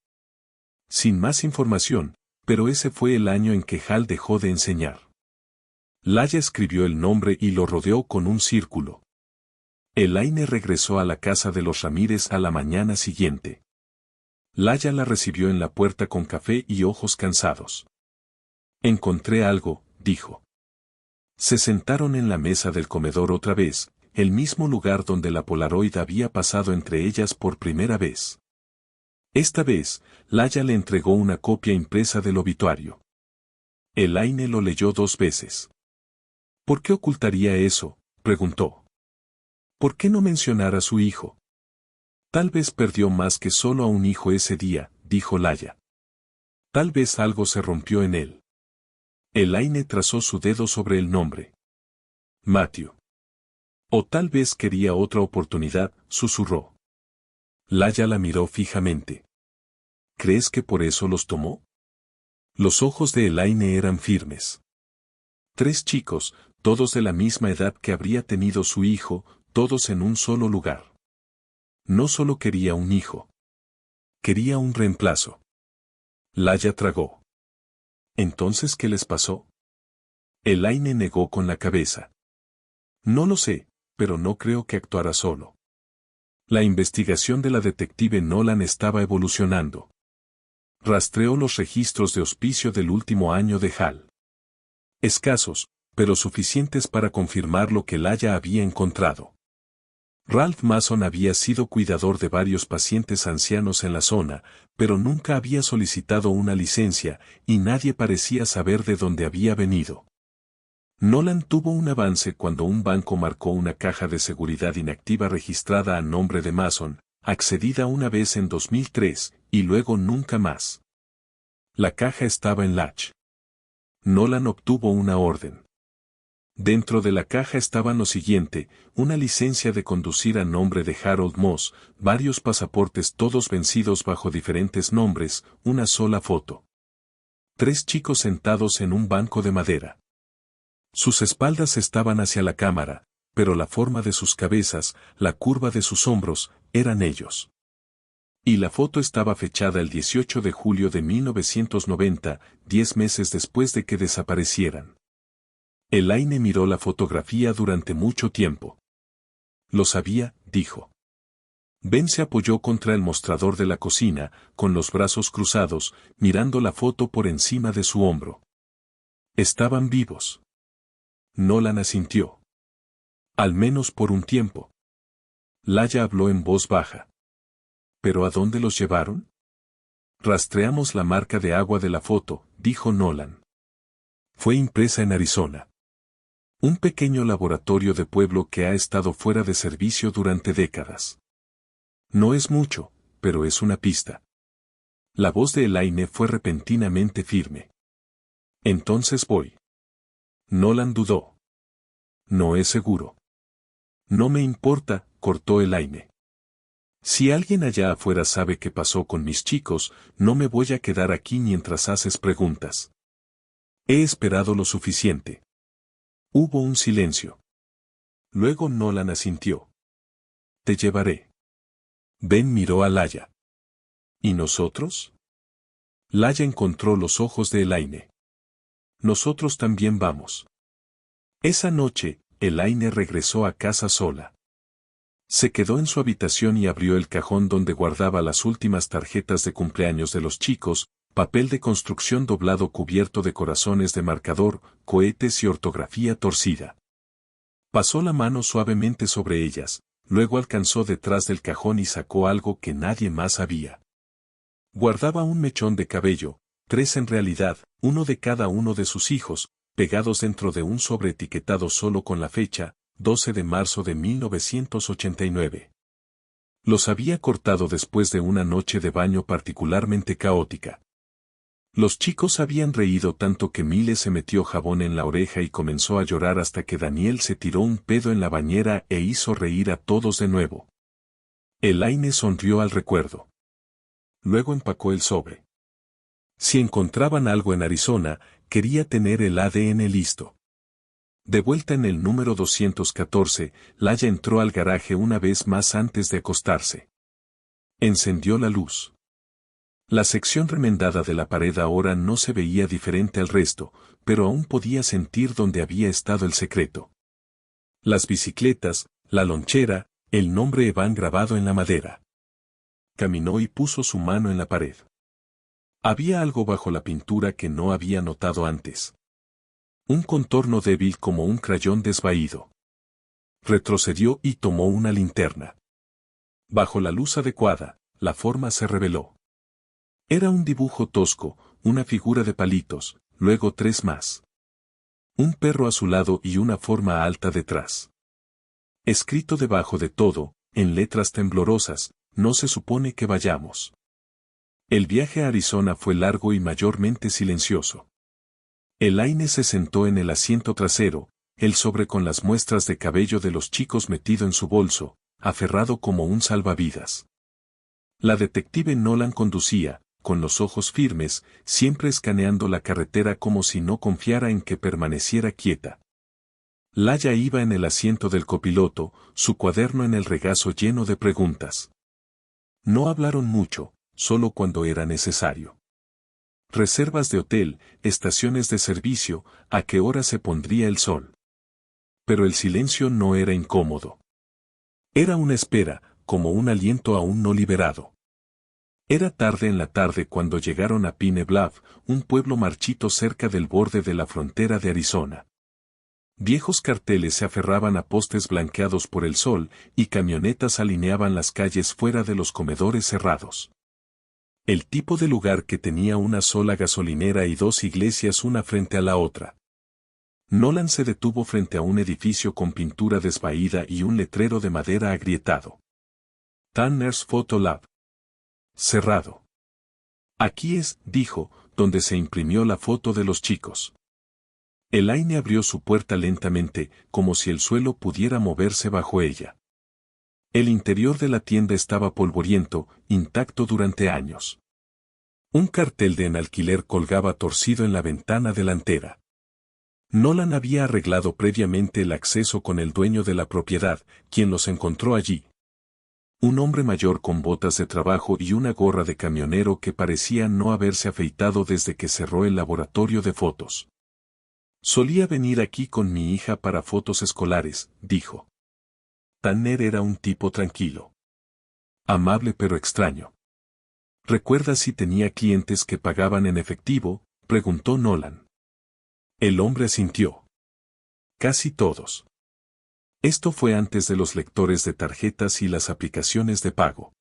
Sin más información, pero ese fue el año en que Hal dejó de enseñar. Laia escribió el nombre y lo rodeó con un círculo. Elaine regresó a la casa de los Ramírez a la mañana siguiente. Laia la recibió en la puerta con café y ojos cansados. Encontré algo, dijo. Se sentaron en la mesa del comedor otra vez, el mismo lugar donde la Polaroid había pasado entre ellas por primera vez. Esta vez, Laia le entregó una copia impresa del obituario. Elaine lo leyó 2 veces. ¿Por qué ocultaría eso?, preguntó. ¿Por qué no mencionar a su hijo? Tal vez perdió más que solo a un hijo ese día, dijo Laia. Tal vez algo se rompió en él. Elaine trazó su dedo sobre el nombre. Matthew. O tal vez quería otra oportunidad, susurró. Laia la miró fijamente. ¿Crees que por eso los tomó? Los ojos de Elaine eran firmes. 3 chicos, todos de la misma edad que habría tenido su hijo, todos en un solo lugar. No solo quería un hijo. Quería un reemplazo. Laia tragó. ¿Entonces qué les pasó? Elaine negó con la cabeza. No lo sé, pero no creo que actuara solo. La investigación de la detective Nolan estaba evolucionando. Rastreó los registros de hospicio del último año de Hal. Escasos, pero suficientes para confirmar lo que Laia había encontrado. Ralph Mason había sido cuidador de varios pacientes ancianos en la zona, pero nunca había solicitado una licencia, y nadie parecía saber de dónde había venido. Nolan tuvo un avance cuando un banco marcó una caja de seguridad inactiva registrada a nombre de Mason, accedida una vez en 2003, y luego nunca más. La caja estaba en Latch. Nolan obtuvo una orden. Dentro de la caja estaban lo siguiente: una licencia de conducir a nombre de Harold Moss, varios pasaportes todos vencidos bajo diferentes nombres, una sola foto. 3 chicos sentados en un banco de madera. Sus espaldas estaban hacia la cámara, pero la forma de sus cabezas, la curva de sus hombros, eran ellos. Y la foto estaba fechada el 18 de julio de 1990, 10 meses después de que desaparecieran. Elaine miró la fotografía durante mucho tiempo. Lo sabía, dijo. Ben se apoyó contra el mostrador de la cocina, con los brazos cruzados, mirando la foto por encima de su hombro. Estaban vivos. Nolan asintió. Al menos por un tiempo. Laia habló en voz baja. ¿Pero a dónde los llevaron? Rastreamos la marca de agua de la foto, dijo Nolan. Fue impresa en Arizona. Un pequeño laboratorio de pueblo que ha estado fuera de servicio durante décadas. No es mucho, pero es una pista. La voz de Elaine fue repentinamente firme. Entonces voy. Nolan dudó. No es seguro. No me importa, cortó Elaine. Si alguien allá afuera sabe qué pasó con mis chicos, no me voy a quedar aquí mientras haces preguntas. He esperado lo suficiente. Hubo un silencio. Luego Nolan asintió. Te llevaré. Ben miró a Laia. ¿Y nosotros? Laia encontró los ojos de Elaine. Nosotros también vamos. Esa noche, Elaine regresó a casa sola. Se quedó en su habitación y abrió el cajón donde guardaba las últimas tarjetas de cumpleaños de los chicos, papel de construcción doblado cubierto de corazones de marcador, cohetes y ortografía torcida. Pasó la mano suavemente sobre ellas, luego alcanzó detrás del cajón y sacó algo que nadie más había. Guardaba un mechón de cabello, 3 en realidad, uno de cada uno de sus hijos, pegados dentro de un sobre etiquetado solo con la fecha, 12 de marzo de 1989. Los había cortado después de una noche de baño particularmente caótica. Los chicos habían reído tanto que Mile se metió jabón en la oreja y comenzó a llorar hasta que Daniel se tiró un pedo en la bañera e hizo reír a todos de nuevo. Elaine sonrió al recuerdo. Luego empacó el sobre. Si encontraban algo en Arizona, quería tener el ADN listo. De vuelta en el número 214, Laia entró al garaje una vez más antes de acostarse. Encendió la luz. La sección remendada de la pared ahora no se veía diferente al resto, pero aún podía sentir dónde había estado el secreto. Las bicicletas, la lonchera, el nombre Evan grabado en la madera. Caminó y puso su mano en la pared. Había algo bajo la pintura que no había notado antes. Un contorno débil como un crayón desvaído. Retrocedió y tomó una linterna. Bajo la luz adecuada, la forma se reveló. Era un dibujo tosco, una figura de palitos, luego 3 más. Un perro a su lado y una forma alta detrás. Escrito debajo de todo, en letras temblorosas, no se supone que vayamos. El viaje a Arizona fue largo y mayormente silencioso. Elaine se sentó en el asiento trasero, el sobre con las muestras de cabello de los chicos metido en su bolso, aferrado como un salvavidas. La detective Nolan conducía, con los ojos firmes, siempre escaneando la carretera como si no confiara en que permaneciera quieta. Laia iba en el asiento del copiloto, su cuaderno en el regazo lleno de preguntas. No hablaron mucho, solo cuando era necesario. Reservas de hotel, estaciones de servicio, a qué hora se pondría el sol. Pero el silencio no era incómodo. Era una espera, como un aliento aún no liberado. Era tarde en la tarde cuando llegaron a Pine Bluff, un pueblo marchito cerca del borde de la frontera de Arizona. Viejos carteles se aferraban a postes blanqueados por el sol y camionetas alineaban las calles fuera de los comedores cerrados. El tipo de lugar que tenía una sola gasolinera y dos iglesias una frente a la otra. Nolan se detuvo frente a un edificio con pintura desvaída y un letrero de madera agrietado. Tanner's Photo Lab. Cerrado. Aquí es, dijo, donde se imprimió la foto de los chicos. Elaine abrió su puerta lentamente, como si el suelo pudiera moverse bajo ella. El interior de la tienda estaba polvoriento, intacto durante años. Un cartel de en alquiler colgaba torcido en la ventana delantera. Nolan había arreglado previamente el acceso con el dueño de la propiedad, quien los encontró allí. Un hombre mayor con botas de trabajo y una gorra de camionero que parecía no haberse afeitado desde que cerró el laboratorio de fotos. Solía venir aquí con mi hija para fotos escolares, dijo. Tanner era un tipo tranquilo. Amable pero extraño. ¿Recuerdas si tenía clientes que pagaban en efectivo?, preguntó Nolan. El hombre asintió. Casi todos. Esto fue antes de los lectores de tarjetas y las aplicaciones de pago.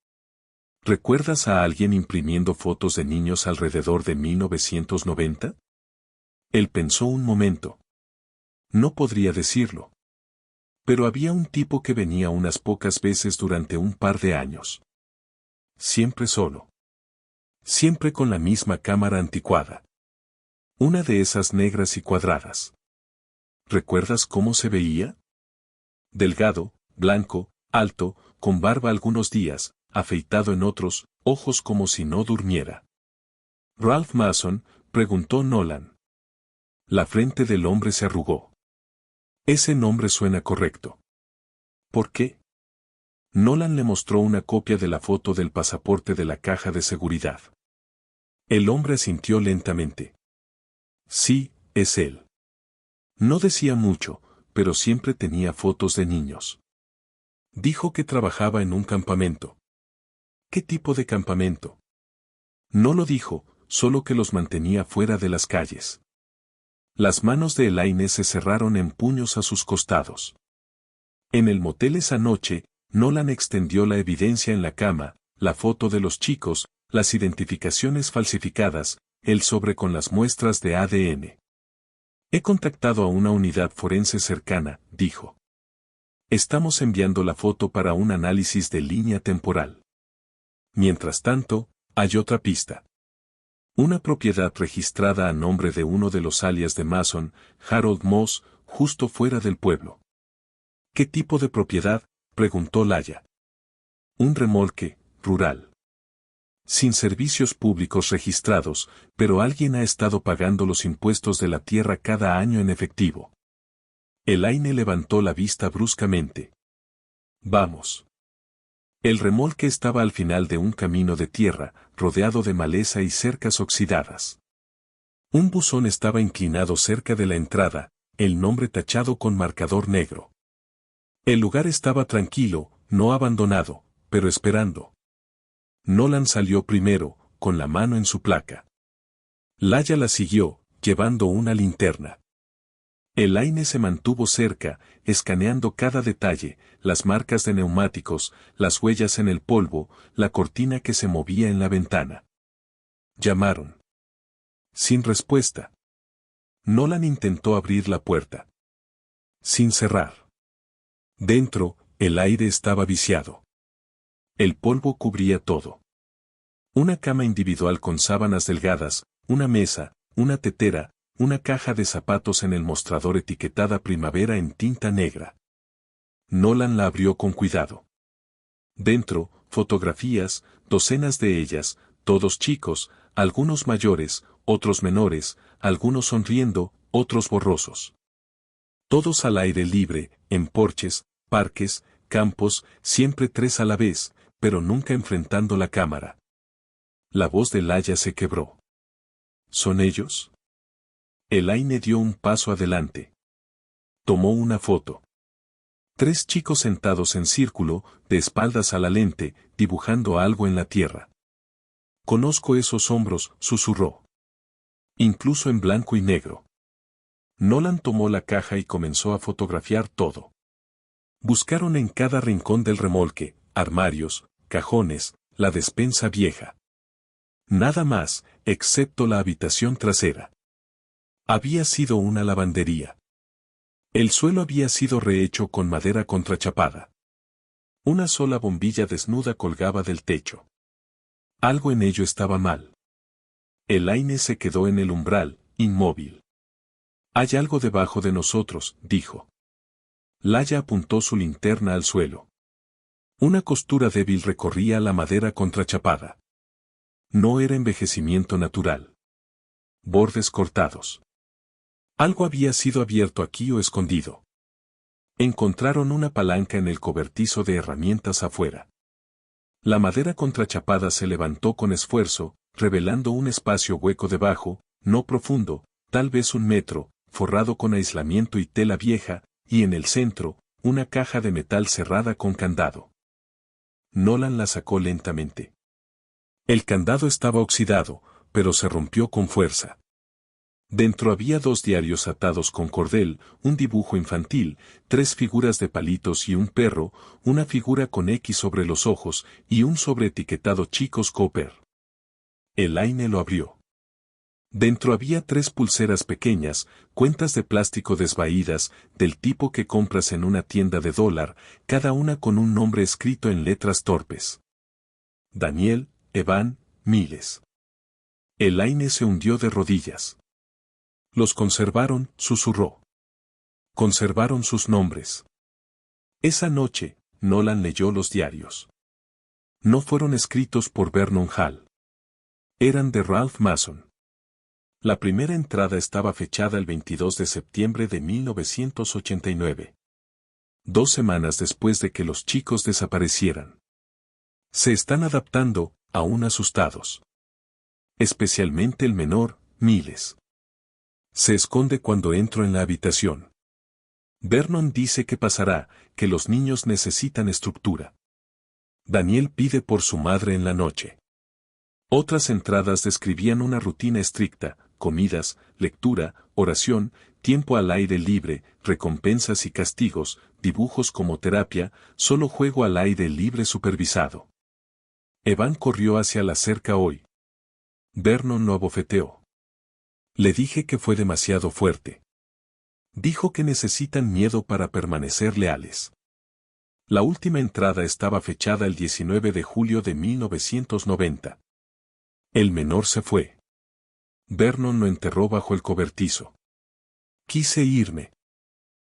¿Recuerdas a alguien imprimiendo fotos de niños alrededor de 1990? Él pensó un momento. No podría decirlo. Pero había un tipo que venía unas pocas veces durante un par de años. Siempre solo. Siempre con la misma cámara anticuada. Una de esas negras y cuadradas. ¿Recuerdas cómo se veía? Delgado, blanco, alto, con barba algunos días, afeitado en otros, ojos como si no durmiera. ¿Ralph Mason?, preguntó Nolan. La frente del hombre se arrugó. Ese nombre suena correcto. ¿Por qué? Nolan le mostró una copia de la foto del pasaporte de la caja de seguridad. El hombre asintió lentamente. Sí, es él. No decía mucho, pero siempre tenía fotos de niños. Dijo que trabajaba en un campamento. ¿Qué tipo de campamento? No lo dijo, solo que los mantenía fuera de las calles. Las manos de Elaine se cerraron en puños a sus costados. En el motel esa noche, Nolan extendió la evidencia en la cama, la foto de los chicos, las identificaciones falsificadas, el sobre con las muestras de ADN. He contactado a una unidad forense cercana, dijo. Estamos enviando la foto para un análisis de línea temporal. Mientras tanto, hay otra pista. Una propiedad registrada a nombre de uno de los alias de Mason, Harold Moss, justo fuera del pueblo. ¿Qué tipo de propiedad?, preguntó Laya. Un remolque, rural. Sin servicios públicos registrados, pero alguien ha estado pagando los impuestos de la tierra cada año en efectivo. Elaine levantó la vista bruscamente. Vamos. El remolque estaba al final de un camino de tierra, rodeado de maleza y cercas oxidadas. Un buzón estaba inclinado cerca de la entrada, el nombre tachado con marcador negro. El lugar estaba tranquilo, no abandonado, pero esperando. Nolan salió primero, con la mano en su placa. Laya la siguió, llevando una linterna. Elaine se mantuvo cerca, escaneando cada detalle, las marcas de neumáticos, las huellas en el polvo, la cortina que se movía en la ventana. Llamaron. Sin respuesta. Nolan intentó abrir la puerta. Sin cerrar. Dentro, el aire estaba viciado. El polvo cubría todo. Una cama individual con sábanas delgadas, una mesa, una tetera, una caja de zapatos en el mostrador etiquetada primavera en tinta negra. Nolan la abrió con cuidado. Dentro, fotografías, docenas de ellas, todos chicos, algunos mayores, otros menores, algunos sonriendo, otros borrosos. Todos al aire libre, en porches, parques, campos, siempre tres a la vez, pero nunca enfrentando la cámara. La voz de Laya se quebró. ¿Son ellos? Elaine dio un paso adelante. Tomó una foto. 3 chicos sentados en círculo, de espaldas a la lente, dibujando algo en la tierra. Conozco esos hombros, susurró. Incluso en blanco y negro. Nolan tomó la caja y comenzó a fotografiar todo. Buscaron en cada rincón del remolque, armarios, cajones, la despensa vieja. Nada más, excepto la habitación trasera. Había sido una lavandería. El suelo había sido rehecho con madera contrachapada. Una sola bombilla desnuda colgaba del techo. Algo en ello estaba mal. Elaine se quedó en el umbral, inmóvil. Hay algo debajo de nosotros, dijo. Laia apuntó su linterna al suelo. Una costura débil recorría la madera contrachapada. No era envejecimiento natural. Bordes cortados. Algo había sido abierto aquí o escondido. Encontraron una palanca en el cobertizo de herramientas afuera. La madera contrachapada se levantó con esfuerzo, revelando un espacio hueco debajo, no profundo, tal vez 1 metro, forrado con aislamiento y tela vieja, y en el centro, una caja de metal cerrada con candado. Nolan la sacó lentamente. El candado estaba oxidado, pero se rompió con fuerza. Dentro había 2 diarios atados con cordel, un dibujo infantil, 3 figuras de palitos y un perro, una figura con X sobre los ojos y un sobreetiquetado Chicos Cooper. Elaine lo abrió. Dentro había 3 pulseras pequeñas, cuentas de plástico desvaídas, del tipo que compras en una tienda de $, cada una con un nombre escrito en letras torpes. Daniel, Evan, Miles. Elaine se hundió de rodillas. Los conservaron, susurró. Conservaron sus nombres. Esa noche, Nolan leyó los diarios. No fueron escritos por Vernon Hall. Eran de Ralph Mason. La primera entrada estaba fechada el 22 de septiembre de 1989. 2 semanas después de que los chicos desaparecieran. Se están adaptando, aún asustados. Especialmente el menor, Miles. Se esconde cuando entro en la habitación. Vernon dice que pasará, que los niños necesitan estructura. Daniel pide por su madre en la noche. Otras entradas describían una rutina estricta, comidas, lectura, oración, tiempo al aire libre, recompensas y castigos, dibujos como terapia, solo juego al aire libre supervisado. Evan corrió hacia la cerca hoy. Vernon lo abofeteó. Le dije que fue demasiado fuerte. Dijo que necesitan miedo para permanecer leales. La última entrada estaba fechada el 19 de julio de 1990. El menor se fue. Vernon lo enterró bajo el cobertizo. Quise irme.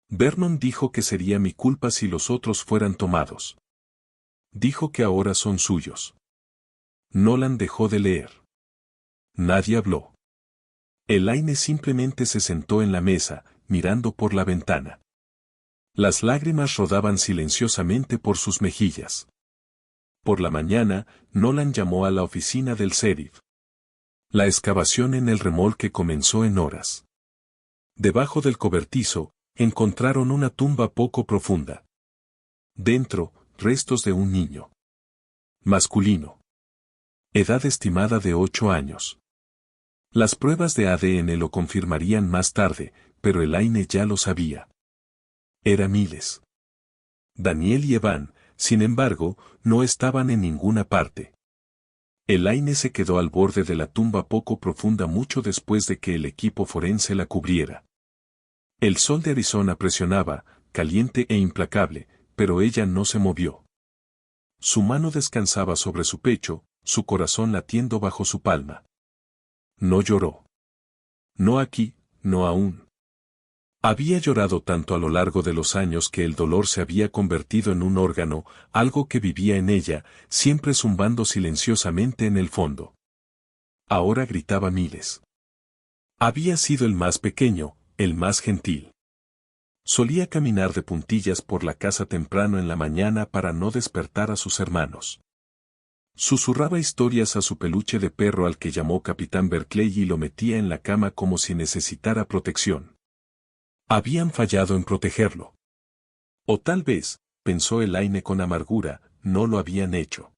Vernon dijo que sería mi culpa si los otros fueran tomados. Dijo que ahora son suyos. Nolan dejó de leer. Nadie habló. Elaine simplemente se sentó en la mesa, mirando por la ventana. Las lágrimas rodaban silenciosamente por sus mejillas. Por la mañana, Nolan llamó a la oficina del sheriff. La excavación en el remolque comenzó en horas. Debajo del cobertizo, encontraron una tumba poco profunda. Dentro, restos de un niño. Masculino. Edad estimada de 8 años. Las pruebas de ADN lo confirmarían más tarde, pero Elaine ya lo sabía. Era Miles. Daniel y Evan, sin embargo, no estaban en ninguna parte. Elaine se quedó al borde de la tumba poco profunda mucho después de que el equipo forense la cubriera. El sol de Arizona presionaba, caliente e implacable, pero ella no se movió. Su mano descansaba sobre su pecho, su corazón latiendo bajo su palma. No lloró. No aquí, no aún. Había llorado tanto a lo largo de los años que el dolor se había convertido en un órgano, algo que vivía en ella, siempre zumbando silenciosamente en el fondo. Ahora gritaba Miles. Había sido el más pequeño, el más gentil. Solía caminar de puntillas por la casa temprano en la mañana para no despertar a sus hermanos. Susurraba historias a su peluche de perro al que llamó Capitán Berkeley y lo metía en la cama como si necesitara protección. Habían fallado en protegerlo. O tal vez, pensó Elaine con amargura, no lo habían hecho.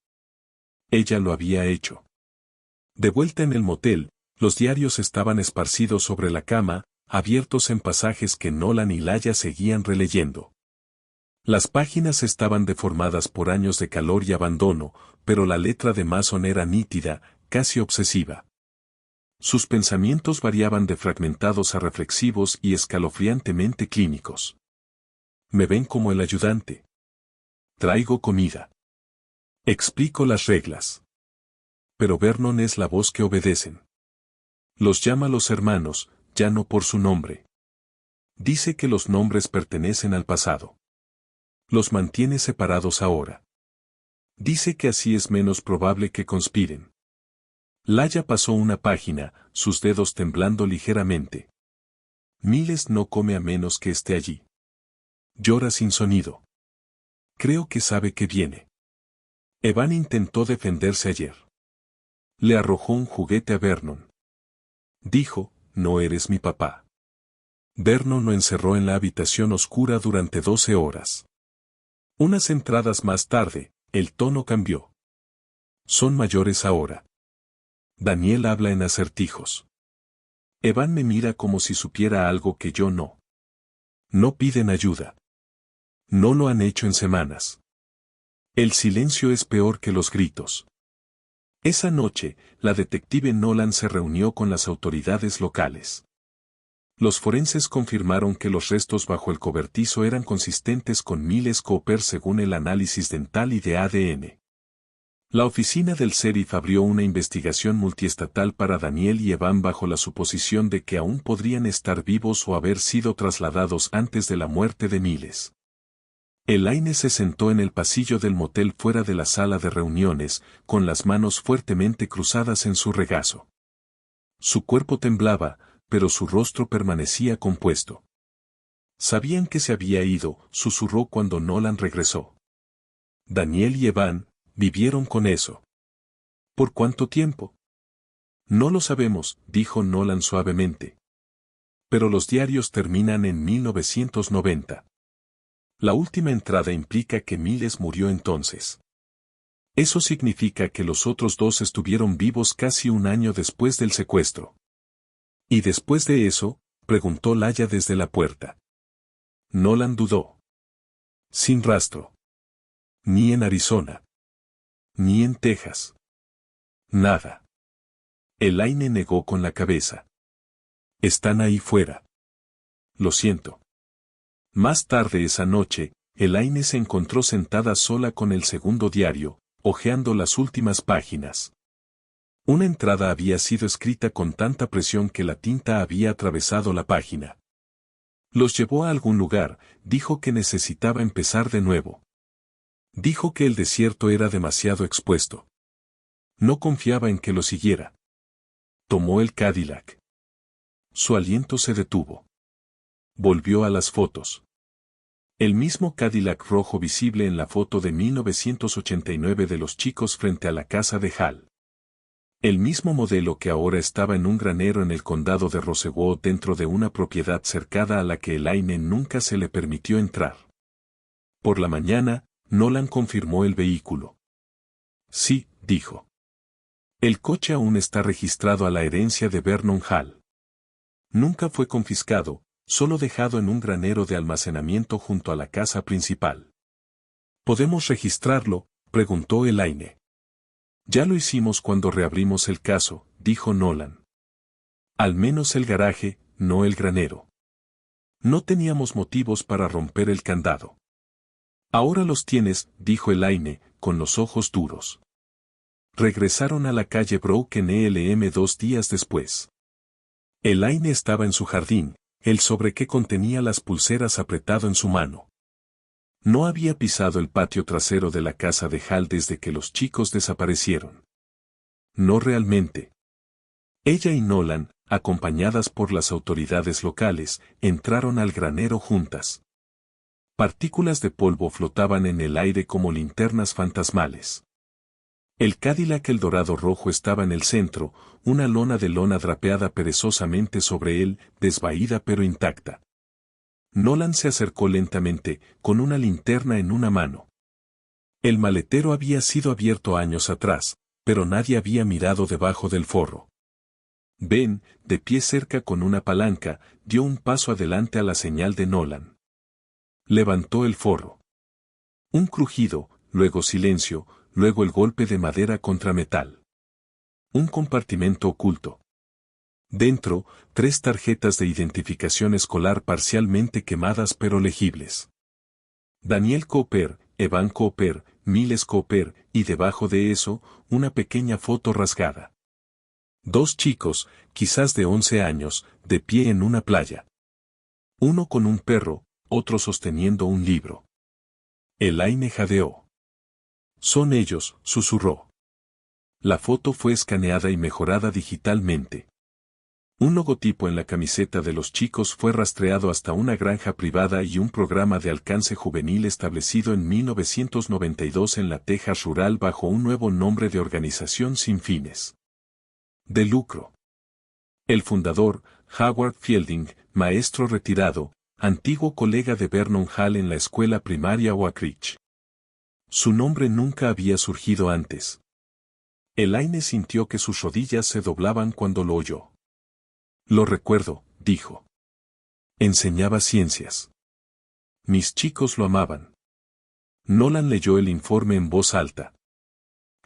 Ella lo había hecho. De vuelta en el motel, los diarios estaban esparcidos sobre la cama, abiertos en pasajes que Nolan y Laia seguían releyendo. Las páginas estaban deformadas por años de calor y abandono, pero la letra de Mason era nítida, casi obsesiva. Sus pensamientos variaban de fragmentados a reflexivos y escalofriantemente clínicos. Me ven como el ayudante. Traigo comida. Explico las reglas. Pero Vernon es la voz que obedecen. Los llama los hermanos, ya no por su nombre. Dice que los nombres pertenecen al pasado. Los mantiene separados ahora. Dice que así es menos probable que conspiren. Laia pasó una página, sus dedos temblando ligeramente. Miles no come a menos que esté allí. Llora sin sonido. Creo que sabe que viene. Evan intentó defenderse ayer. Le arrojó un juguete a Vernon. Dijo, no eres mi papá. Vernon lo encerró en la habitación oscura durante 12 horas. Unas entradas más tarde, el tono cambió. Son mayores ahora. Daniel habla en acertijos. Evan me mira como si supiera algo que yo no. No piden ayuda. No lo han hecho en semanas. El silencio es peor que los gritos. Esa noche, la detective Nolan se reunió con las autoridades locales. Los forenses confirmaron que los restos bajo el cobertizo eran consistentes con Miles Cooper según el análisis dental y de ADN. La oficina del sheriff abrió una investigación multiestatal para Daniel y Evan bajo la suposición de que aún podrían estar vivos o haber sido trasladados antes de la muerte de Miles. Elaine se sentó en el pasillo del motel fuera de la sala de reuniones, con las manos fuertemente cruzadas en su regazo. Su cuerpo temblaba, pero su rostro permanecía compuesto. Sabían que se había ido, susurró cuando Nolan regresó. Daniel y Evan vivieron con eso. ¿Por cuánto tiempo? No lo sabemos, dijo Nolan suavemente. Pero los diarios terminan en 1990. La última entrada implica que Miles murió entonces. Eso significa que los otros dos estuvieron vivos casi un año después del secuestro. ¿Y después de eso? Preguntó Laia desde la puerta. Nolan dudó. Sin rastro. Ni en Arizona. Ni en Texas. Nada. Elaine negó con la cabeza. Están ahí fuera. Lo siento. Más tarde esa noche, Elaine se encontró sentada sola con el segundo diario, hojeando las últimas páginas. Una entrada había sido escrita con tanta presión que la tinta había atravesado la página. Los llevó a algún lugar, dijo que necesitaba empezar de nuevo. Dijo que el desierto era demasiado expuesto. No confiaba en que lo siguiera. Tomó el Cadillac. Su aliento se detuvo. Volvió a las fotos. El mismo Cadillac rojo visible en la foto de 1989 de los chicos frente a la casa de Hal. El mismo modelo que ahora estaba en un granero en el condado de Rosewood dentro de una propiedad cercada a la que Elaine nunca se le permitió entrar. Por la mañana, Nolan confirmó el vehículo. Sí, dijo. El coche aún está registrado a la herencia de Vernon Hall. Nunca fue confiscado, solo dejado en un granero de almacenamiento junto a la casa principal. ¿Podemos registrarlo?, preguntó Elaine. Ya lo hicimos cuando reabrimos el caso, dijo Nolan. Al menos el garaje, no el granero. No teníamos motivos para romper el candado. Ahora los tienes, dijo Elaine, con los ojos duros. Regresaron a la calle Broken Elm 2 días después. Elaine estaba en su jardín, el sobre que contenía las pulseras apretado en su mano. No había pisado el patio trasero de la casa de Hal desde que los chicos desaparecieron. No realmente. Ella y Nolan, acompañadas por las autoridades locales, entraron al granero juntas. Partículas de polvo flotaban en el aire como linternas fantasmales. El Cadillac el dorado rojo estaba en el centro, una lona de lona drapeada perezosamente sobre él, desvaída pero intacta. Nolan se acercó lentamente, con una linterna en una mano. El maletero había sido abierto años atrás, pero nadie había mirado debajo del forro. Ben, de pie cerca con una palanca, dio un paso adelante a la señal de Nolan. Levantó el forro. Un crujido, luego silencio, luego el golpe de madera contra metal. Un compartimento oculto. Dentro, 3 tarjetas de identificación escolar parcialmente quemadas pero legibles. Daniel Cooper, Evan Cooper, Miles Cooper, y debajo de eso, una pequeña foto rasgada. 2 chicos, quizás de 11 años, de pie en una playa. Uno con un perro, otro sosteniendo un libro. Elaine jadeó. Son ellos, susurró. La foto fue escaneada y mejorada digitalmente. Un logotipo en la camiseta de los chicos fue rastreado hasta una granja privada y un programa de alcance juvenil establecido en 1992 en la Texas rural bajo un nuevo nombre de organización sin fines de lucro. El fundador, Howard Fielding, maestro retirado, antiguo colega de Vernon Hall en la escuela primaria Oak Ridge. Su nombre nunca había surgido antes. Elaine sintió que sus rodillas se doblaban cuando lo oyó. Lo recuerdo, dijo. Enseñaba ciencias. Mis chicos lo amaban. Nolan leyó el informe en voz alta.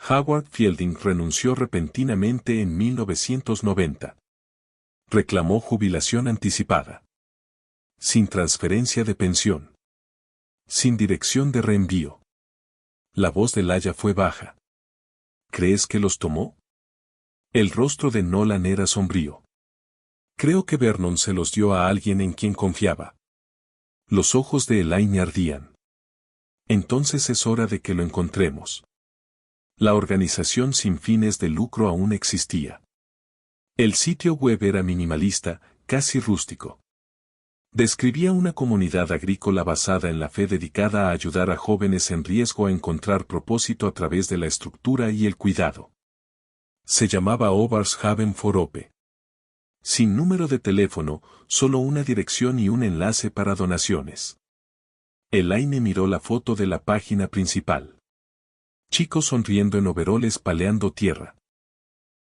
Howard Fielding renunció repentinamente en 1990. Reclamó jubilación anticipada. Sin transferencia de pensión. Sin dirección de reenvío. La voz de Laia fue baja. ¿Crees que los tomó? El rostro de Nolan era sombrío. Creo que Vernon se los dio a alguien en quien confiaba. Los ojos de Elaine ardían. Entonces es hora de que lo encontremos. La organización sin fines de lucro aún existía. El sitio web era minimalista, casi rústico. Describía una comunidad agrícola basada en la fe dedicada a ayudar a jóvenes en riesgo a encontrar propósito a través de la estructura y el cuidado. Se llamaba Obar's Haven for Hope. Sin número de teléfono, solo una dirección y un enlace para donaciones. Elaine miró la foto de la página principal. Chicos sonriendo en overoles paleando tierra.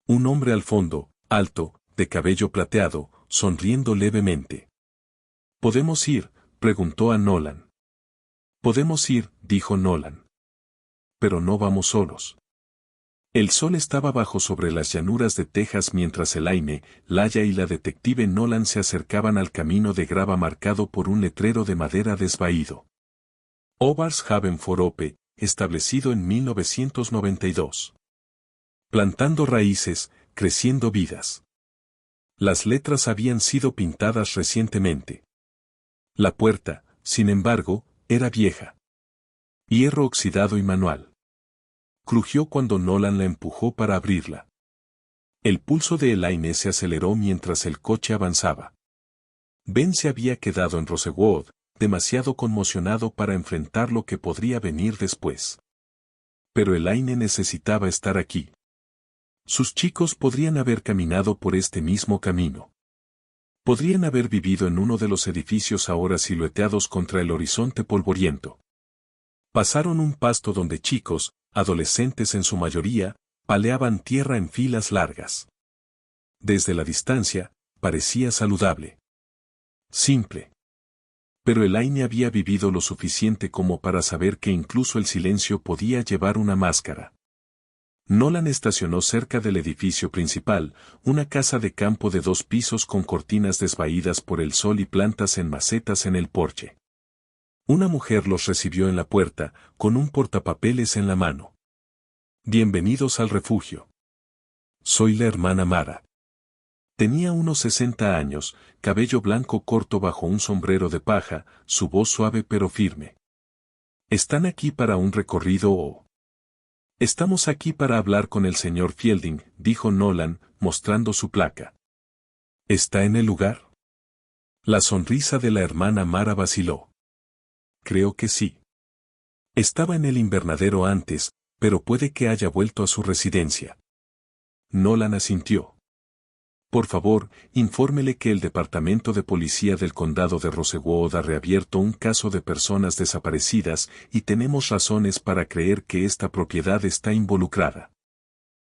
Un hombre al fondo, alto, de cabello plateado, sonriendo levemente. ¿Podemos ir?, preguntó a Nolan. Podemos ir, dijo Nolan. Pero no vamos solos. El sol estaba bajo sobre las llanuras de Texas mientras Elaine, Laia y la detective Nolan se acercaban al camino de grava marcado por un letrero de madera desvaído. Obar's Haven for Hope, establecido en 1992. Plantando raíces, creciendo vidas. Las letras habían sido pintadas recientemente. La puerta, sin embargo, era vieja. Hierro oxidado y manual. Crujió cuando Nolan la empujó para abrirla. El pulso de Elaine se aceleró mientras el coche avanzaba. Ben se había quedado en Rosewood, demasiado conmocionado para enfrentar lo que podría venir después. Pero Elaine necesitaba estar aquí. Sus chicos podrían haber caminado por este mismo camino. Podrían haber vivido en uno de los edificios ahora silueteados contra el horizonte polvoriento. Pasaron un pasto donde chicos, adolescentes en su mayoría, paleaban tierra en filas largas. Desde la distancia, parecía saludable. Simple. Pero Elaine había vivido lo suficiente como para saber que incluso el silencio podía llevar una máscara. Nolan estacionó cerca del edificio principal, una casa de campo de 2 pisos con cortinas desvaídas por el sol y plantas en macetas en el porche. Una mujer los recibió en la puerta, con un portapapeles en la mano. Bienvenidos al refugio. Soy la hermana Mara. Tenía unos 60 años, cabello blanco corto bajo un sombrero de paja, su voz suave pero firme. ¿Están aquí para un recorrido o...? Estamos aquí para hablar con el señor Fielding, dijo Nolan, mostrando su placa. ¿Está en el lugar? La sonrisa de la hermana Mara vaciló. Creo que sí. Estaba en el invernadero antes, pero puede que haya vuelto a su residencia. Nolan asintió. Por favor, infórmele que el Departamento de Policía del Condado de Rosewood ha reabierto un caso de personas desaparecidas y tenemos razones para creer que esta propiedad está involucrada.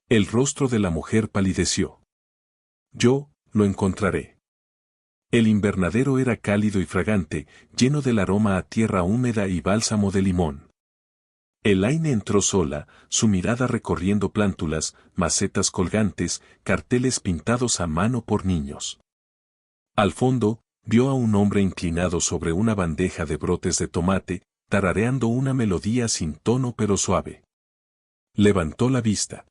El rostro de la mujer palideció. Yo, lo encontraré. El invernadero era cálido y fragante, lleno del aroma a tierra húmeda y bálsamo de limón. Elaine entró sola, su mirada recorriendo plántulas, macetas colgantes, carteles pintados a mano por niños. Al fondo, vio a un hombre inclinado sobre una bandeja de brotes de tomate, tarareando una melodía sin tono pero suave. Levantó la vista.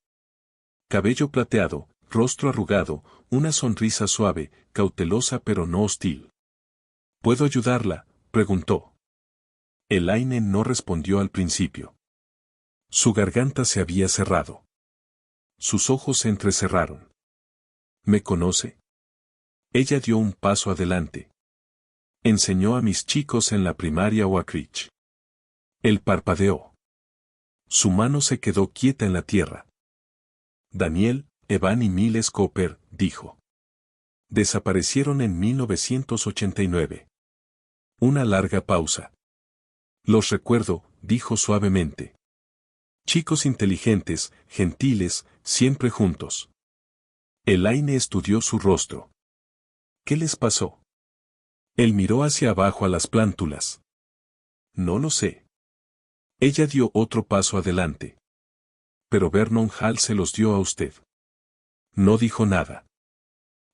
Cabello plateado, rostro arrugado, una sonrisa suave, cautelosa pero no hostil. ¿Puedo ayudarla?, preguntó. Elaine no respondió al principio. Su garganta se había cerrado. Sus ojos se entrecerraron. ¿Me conoce? Ella dio un paso adelante. Enseñó a mis chicos en la primaria Oak. Él parpadeó. Su mano se quedó quieta en la tierra. Daniel, Evan y Miles Cooper, dijo. Desaparecieron en 1989. Una larga pausa. Los recuerdo, dijo suavemente. Chicos inteligentes, gentiles, siempre juntos. Elaine estudió su rostro. ¿Qué les pasó? Él miró hacia abajo a las plántulas. No lo sé. Ella dio otro paso adelante. Pero Vernon Hall se los dio a usted. No dijo nada.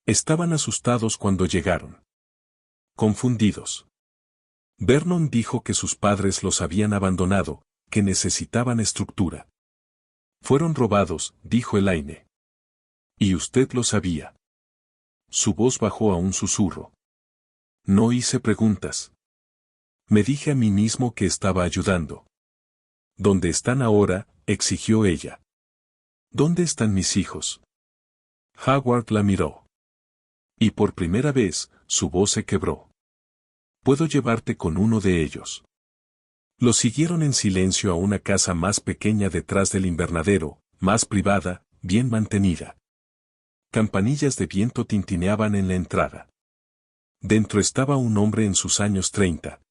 Estaban asustados cuando llegaron. Confundidos. Vernon dijo que sus padres los habían abandonado, que necesitaban estructura. Fueron robados, dijo Elaine. Y usted lo sabía. Su voz bajó a un susurro. No hice preguntas. Me dije a mí mismo que estaba ayudando. ¿Dónde están ahora?, exigió ella. ¿Dónde están mis hijos? Howard la miró. Y por primera vez, su voz se quebró. Puedo llevarte con uno de ellos. Lo siguieron en silencio a una casa más pequeña detrás del invernadero, más privada, bien mantenida. Campanillas de viento tintineaban en la entrada. Dentro estaba un hombre en sus años 30.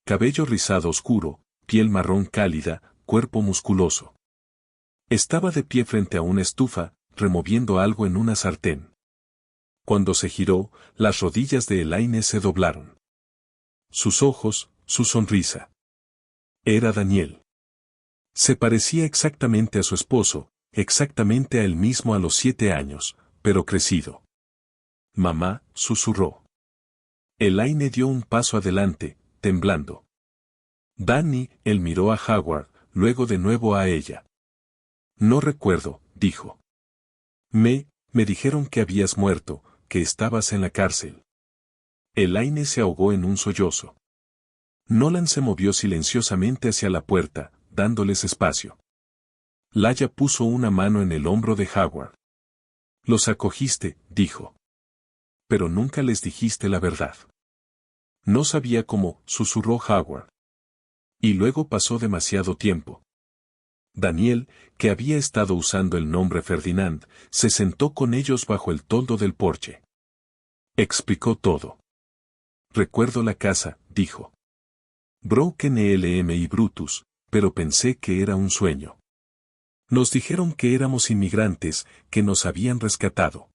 Cabello rizado oscuro, piel marrón cálida, cuerpo musculoso. Estaba de pie frente a una estufa, removiendo algo en una sartén. Cuando se giró, las rodillas de Elaine se doblaron. Sus ojos, su sonrisa. Era Daniel. Se parecía exactamente a su esposo, exactamente a él mismo a los 7 años, pero crecido. Mamá, susurró. Elaine dio un paso adelante, temblando. Danny, él miró a Howard, luego de nuevo a ella. No recuerdo, dijo. Me dijeron que habías muerto, que estabas en la cárcel. Elaine se ahogó en un sollozo. Nolan se movió silenciosamente hacia la puerta, dándoles espacio. Laya puso una mano en el hombro de Howard. Los acogiste, dijo. Pero nunca les dijiste la verdad. No sabía cómo, susurró Howard. Y luego pasó demasiado tiempo. Daniel, que había estado usando el nombre Ferdinand, se sentó con ellos bajo el toldo del porche. Explicó todo. Recuerdo la casa, dijo. Broken Elm y Brutus, pero pensé que era un sueño. Nos dijeron que éramos inmigrantes, que nos habían rescatado.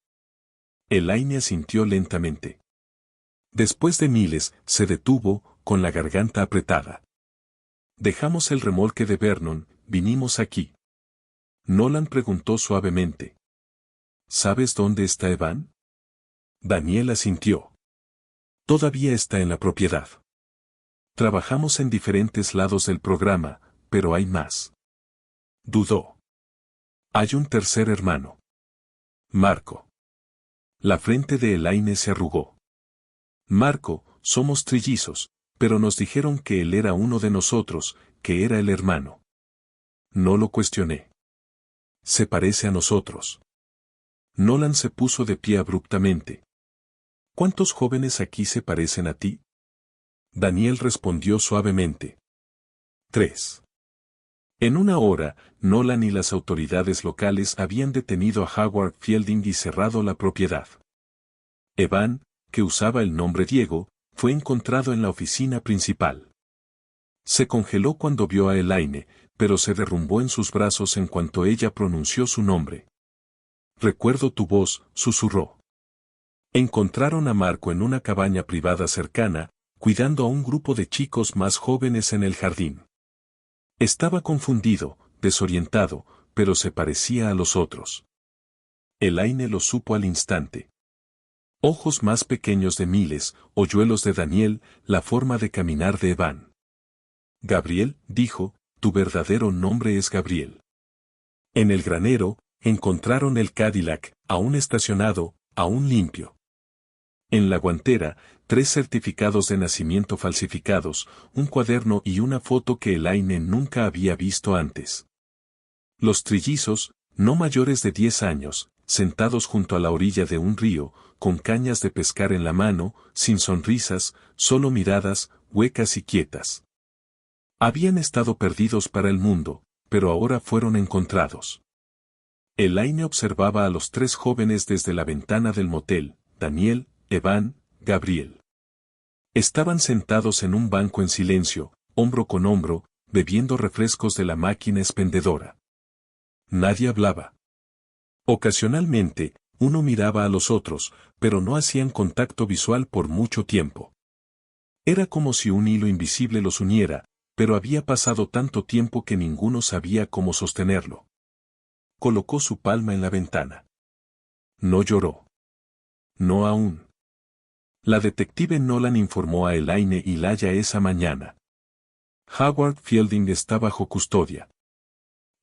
Elaine asintió lentamente. Después de Miles, se detuvo, con la garganta apretada. Dejamos el remolque de Vernon, vinimos aquí. Nolan preguntó suavemente. ¿Sabes dónde está Evan? Daniel asintió. Todavía está en la propiedad. Trabajamos en diferentes lados del programa, pero hay más. Dudó. Hay un tercer hermano. Marco. La frente de Elaine se arrugó. Marco, somos trillizos, pero nos dijeron que él era uno de nosotros, que era el hermano. No lo cuestioné. Se parece a nosotros. Nolan se puso de pie abruptamente. ¿Cuántos jóvenes aquí se parecen a ti? Daniel respondió suavemente. 3. En una hora, Nolan y las autoridades locales habían detenido a Howard Fielding y cerrado la propiedad. Evan, que usaba el nombre Diego, fue encontrado en la oficina principal. Se congeló cuando vio a Elaine, pero se derrumbó en sus brazos en cuanto ella pronunció su nombre. Recuerdo tu voz, susurró. Encontraron a Marco en una cabaña privada cercana, cuidando a un grupo de chicos más jóvenes en el jardín. Estaba confundido, desorientado, pero se parecía a los otros. Elaine lo supo al instante. Ojos más pequeños de Miles, hoyuelos de Daniel, la forma de caminar de Evan. Gabriel, dijo, tu verdadero nombre es Gabriel. En el granero, encontraron el Cadillac, aún estacionado, aún limpio. En la guantera, 3 certificados de nacimiento falsificados, un cuaderno y una foto que Elaine nunca había visto antes. Los trillizos, no mayores de 10 años, sentados junto a la orilla de un río, con cañas de pescar en la mano, sin sonrisas, solo miradas, huecas y quietas. Habían estado perdidos para el mundo, pero ahora fueron encontrados. Elaine observaba a los 3 jóvenes desde la ventana del motel, Daniel, Evan, Gabriel. Estaban sentados en un banco en silencio, hombro con hombro, bebiendo refrescos de la máquina expendedora. Nadie hablaba. Ocasionalmente, uno miraba a los otros, pero no hacían contacto visual por mucho tiempo. Era como si un hilo invisible los uniera, pero había pasado tanto tiempo que ninguno sabía cómo sostenerlo. Colocó su palma en la ventana. No lloró. No aún. La detective Nolan informó a Elaine y Laia esa mañana. Howard Fielding está bajo custodia.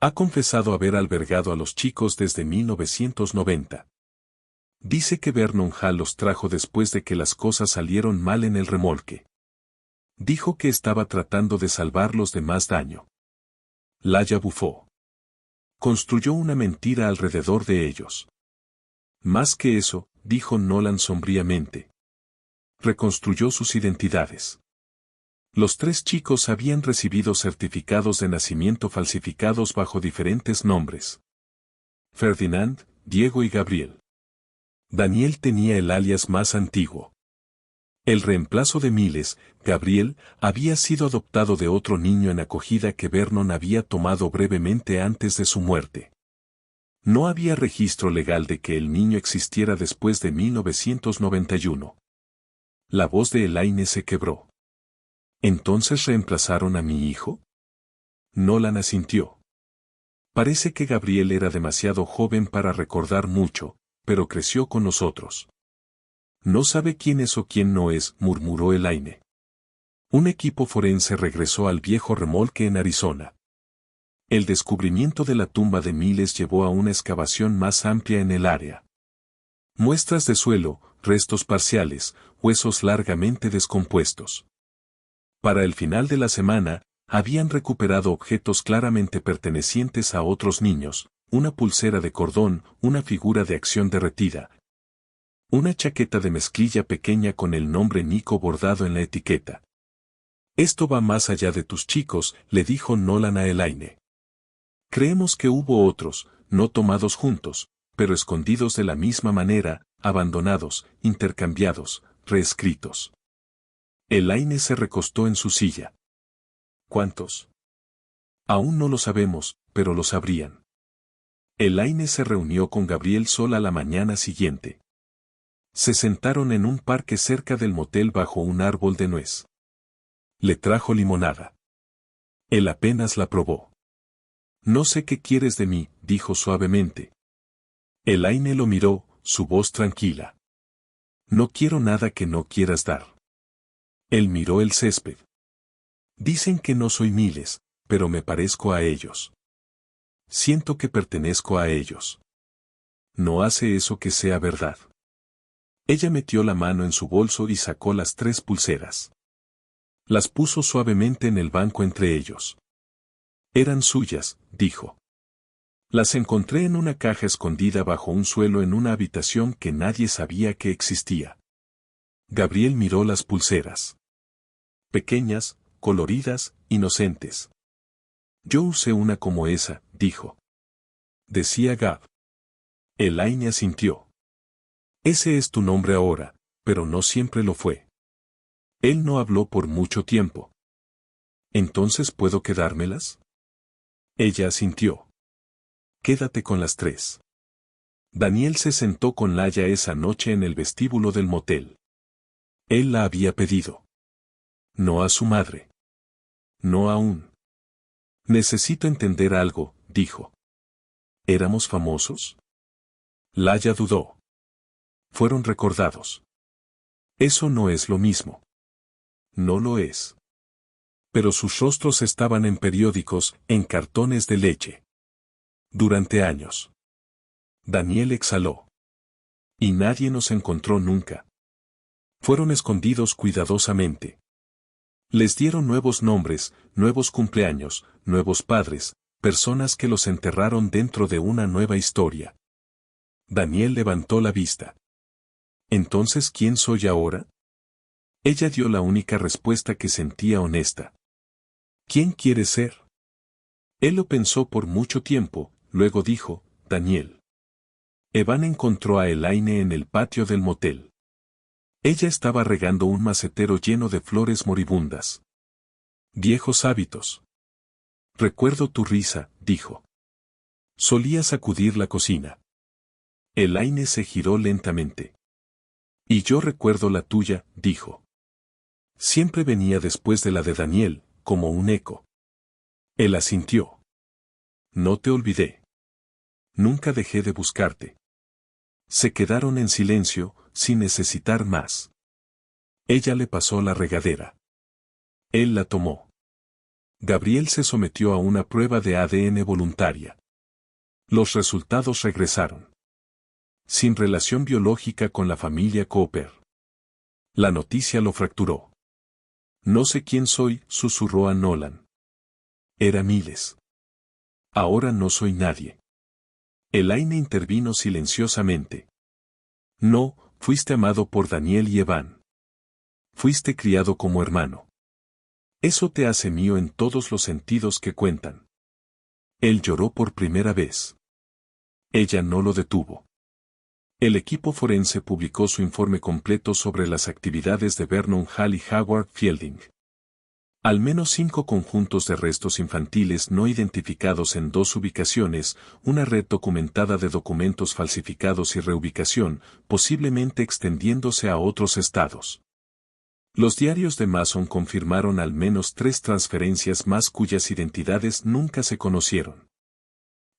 Ha confesado haber albergado a los chicos desde 1990. Dice que Vernon Hall los trajo después de que las cosas salieron mal en el remolque. Dijo que estaba tratando de salvarlos de más daño. Laia bufó. Construyó una mentira alrededor de ellos. Más que eso, dijo Nolan sombríamente. Reconstruyó sus identidades. Los 3 chicos habían recibido certificados de nacimiento falsificados bajo diferentes nombres. Ferdinand, Diego y Gabriel. Daniel tenía el alias más antiguo. El reemplazo de Miles, Gabriel, había sido adoptado de otro niño en acogida que Vernon había tomado brevemente antes de su muerte. No había registro legal de que el niño existiera después de 1991. La voz de Elaine se quebró. ¿Entonces reemplazaron a mi hijo? Nolan asintió. Parece que Gabriel era demasiado joven para recordar mucho, pero creció con nosotros. No sabe quién es o quién no es, murmuró Elaine. Un equipo forense regresó al viejo remolque en Arizona. El descubrimiento de la tumba de Miles llevó a una excavación más amplia en el área. Muestras de suelo, restos parciales, huesos largamente descompuestos. Para el final de la semana, habían recuperado objetos claramente pertenecientes a otros niños, una pulsera de cordón, una figura de acción derretida. Una chaqueta de mezclilla pequeña con el nombre Nico bordado en la etiqueta. Esto va más allá de tus chicos, le dijo Nolan a Elaine. Creemos que hubo otros, no tomados juntos, pero escondidos de la misma manera, abandonados, intercambiados, reescritos. Elaine se recostó en su silla. ¿Cuántos? Aún no lo sabemos, pero lo sabrían. Elaine se reunió con Gabriel sola la mañana siguiente. Se sentaron en un parque cerca del motel bajo un árbol de nuez. Le trajo limonada. Él apenas la probó. No sé qué quieres de mí, dijo suavemente. Elaine lo miró, su voz tranquila. No quiero nada que no quieras dar. Él miró el césped. Dicen que no soy Miles, pero me parezco a ellos. Siento que pertenezco a ellos. No hace eso que sea verdad. Ella metió la mano en su bolso y sacó las 3 pulseras. Las puso suavemente en el banco entre ellos. Eran suyas, dijo. Las encontré en una caja escondida bajo un suelo en una habitación que nadie sabía que existía. Gabriel miró las pulseras. Pequeñas, coloridas, inocentes. Yo usé una como esa, dijo. Decía Gab. Elaine asintió. Ese es tu nombre ahora, pero no siempre lo fue. Él no habló por mucho tiempo. ¿Entonces puedo quedármelas? Ella asintió. Quédate con las 3. Daniel se sentó con Laia esa noche en el vestíbulo del motel. Él la había pedido. No a su madre. No aún. Necesito entender algo, dijo. ¿Éramos famosos? Laia dudó. Fueron recordados. Eso no es lo mismo. No lo es. Pero sus rostros estaban en periódicos, en cartones de leche. Durante años. Daniel exhaló. Y nadie nos encontró nunca. Fueron escondidos cuidadosamente. Les dieron nuevos nombres, nuevos cumpleaños, nuevos padres, personas que los enterraron dentro de una nueva historia. Daniel levantó la vista. ¿Entonces quién soy ahora? Ella dio la única respuesta que sentía honesta. ¿Quién quieres ser? Él lo pensó por mucho tiempo, luego dijo, Daniel. Evan encontró a Elaine en el patio del motel. Ella estaba regando un macetero lleno de flores moribundas. Viejos hábitos. Recuerdo tu risa, dijo. Solía sacudir la cocina. Elaine se giró lentamente. Y yo recuerdo la tuya, dijo. Siempre venía después de la de Daniel, como un eco. Él asintió. No te olvidé. Nunca dejé de buscarte. Se quedaron en silencio, sin necesitar más. Ella le pasó la regadera. Él la tomó. Gabriel se sometió a una prueba de ADN voluntaria. Los resultados regresaron. Sin relación biológica con la familia Cooper. La noticia lo fracturó. No sé quién soy, susurró a Nolan. Era Miles. Ahora no soy nadie. Elaine intervino silenciosamente. No, fuiste amado por Daniel y Evan. Fuiste criado como hermano. Eso te hace mío en todos los sentidos que cuentan. Él lloró por primera vez. Ella no lo detuvo. El equipo forense publicó su informe completo sobre las actividades de Vernon Hall y Howard Fielding. Al menos 5 conjuntos de restos infantiles no identificados en 2 ubicaciones, una red documentada de documentos falsificados y reubicación, posiblemente extendiéndose a otros estados. Los diarios de Mason confirmaron al menos 3 transferencias más cuyas identidades nunca se conocieron.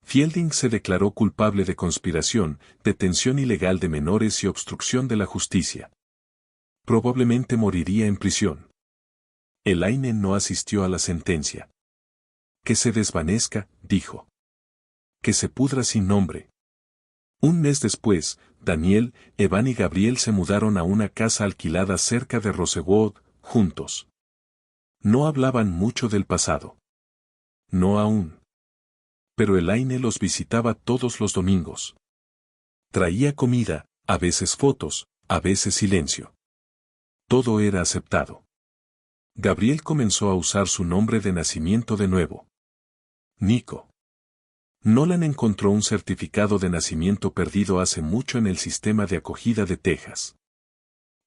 Fielding se declaró culpable de conspiración, detención ilegal de menores y obstrucción de la justicia. Probablemente moriría en prisión. Elaine no asistió a la sentencia. Que se desvanezca, dijo. Que se pudra sin nombre. Un mes después, Daniel, Evan y Gabriel se mudaron a una casa alquilada cerca de Rosewood, juntos. No hablaban mucho del pasado. No aún. Pero Elaine los visitaba todos los domingos. Traía comida, a veces fotos, a veces silencio. Todo era aceptado. Gabriel comenzó a usar su nombre de nacimiento de nuevo. Nico. Nolan encontró un certificado de nacimiento perdido hace mucho en el sistema de acogida de Texas.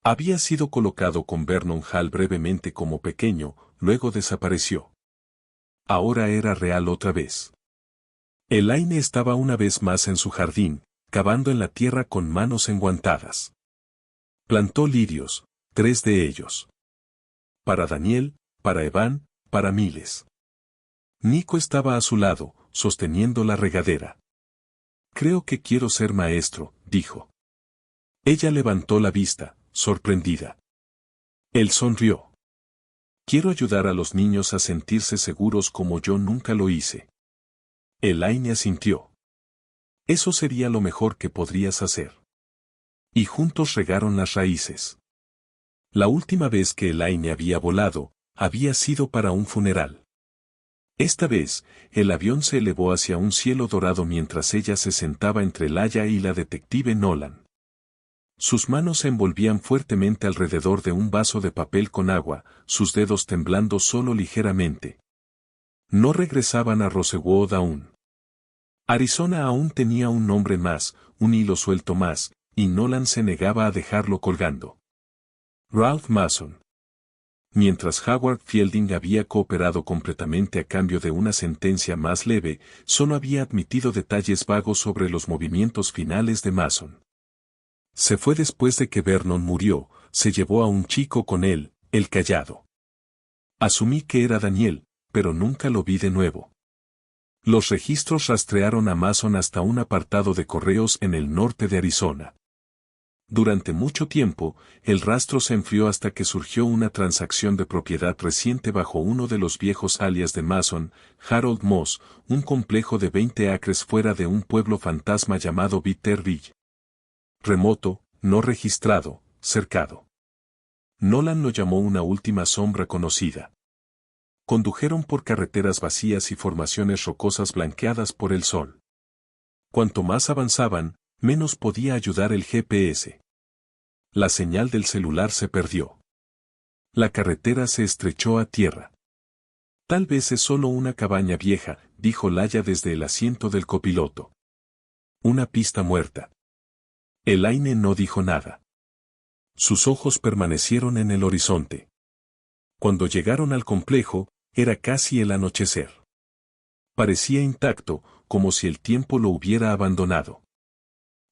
Había sido colocado con Vernon Hall brevemente como pequeño, luego desapareció. Ahora era real otra vez. Elaine estaba una vez más en su jardín, cavando en la tierra con manos enguantadas. Plantó lirios, 3 de ellos. Para Daniel, para Evan, para Miles. Nico estaba a su lado, sosteniendo la regadera. Creo que quiero ser maestro, dijo. Ella levantó la vista, sorprendida. Él sonrió. Quiero ayudar a los niños a sentirse seguros como yo nunca lo hice. Elaine asintió. Eso sería lo mejor que podrías hacer. Y juntos regaron las raíces. La última vez que Elaine había volado, había sido para un funeral. Esta vez, el avión se elevó hacia un cielo dorado mientras ella se sentaba entre Laia y la detective Nolan. Sus manos se envolvían fuertemente alrededor de un vaso de papel con agua, sus dedos temblando solo ligeramente. No regresaban a Rosewood aún. Arizona aún tenía un nombre más, un hilo suelto más, y Nolan se negaba a dejarlo colgando. Ralph Mason. Mientras Howard Fielding había cooperado completamente a cambio de una sentencia más leve, solo había admitido detalles vagos sobre los movimientos finales de Mason. Se fue después de que Vernon murió, se llevó a un chico con él, el callado. Asumí que era Daniel, pero nunca lo vi de nuevo. Los registros rastrearon a Mason hasta un apartado de correos en el norte de Arizona. Durante mucho tiempo, el rastro se enfrió hasta que surgió una transacción de propiedad reciente bajo uno de los viejos alias de Mason, Harold Moss, un complejo de 20 acres fuera de un pueblo fantasma llamado Bitterville. Remoto, no registrado, cercado. Nolan lo llamó una última sombra conocida. Condujeron por carreteras vacías y formaciones rocosas blanqueadas por el sol. Cuanto más avanzaban, menos podía ayudar el GPS. La señal del celular se perdió. La carretera se estrechó a tierra. Tal vez es solo una cabaña vieja, dijo Laya desde el asiento del copiloto. Una pista muerta. Elaine no dijo nada. Sus ojos permanecieron en el horizonte. Cuando llegaron al complejo, era casi el anochecer. Parecía intacto, como si el tiempo lo hubiera abandonado.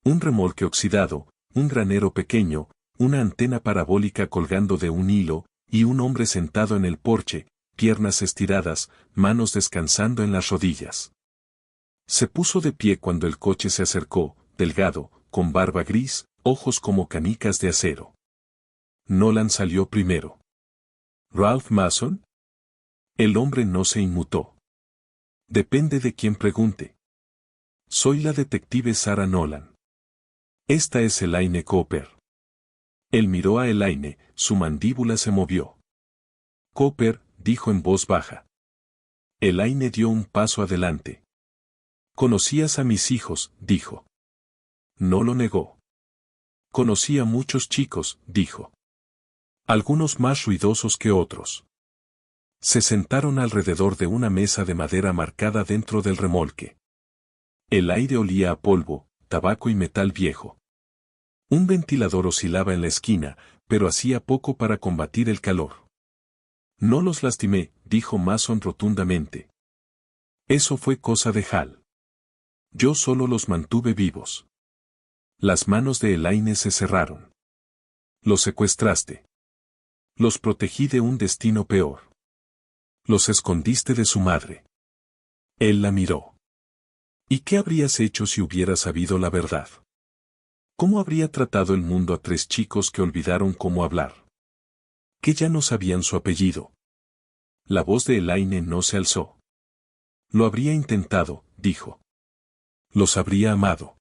Un remolque oxidado, un granero pequeño, una antena parabólica colgando de un hilo, y un hombre sentado en el porche, piernas estiradas, manos descansando en las rodillas. Se puso de pie cuando el coche se acercó, delgado, con barba gris, ojos como canicas de acero. Nolan salió primero. ¿Ralph Mason? El hombre no se inmutó. Depende de quien pregunte. Soy la detective Sarah Nolan. Esta es Elaine Cooper. Él miró a Elaine, su mandíbula se movió. Cooper, dijo en voz baja. Elaine dio un paso adelante. Conocías a mis hijos, dijo. No lo negó. Conocí a muchos chicos, dijo. Algunos más ruidosos que otros. Se sentaron alrededor de una mesa de madera marcada dentro del remolque. El aire olía a polvo, tabaco y metal viejo. Un ventilador oscilaba en la esquina, pero hacía poco para combatir el calor. No los lastimé, dijo Mason rotundamente. Eso fue cosa de Hal. Yo solo los mantuve vivos. Las manos de Elaine se cerraron. Los secuestraste. Los protegí de un destino peor. Los escondiste de su madre. Él la miró. ¿Y qué habrías hecho si hubieras sabido la verdad? ¿Cómo habría tratado el mundo a 3 chicos que olvidaron cómo hablar? Que ya no sabían su apellido. La voz de Elaine no se alzó. Lo habría intentado, dijo. Los habría amado.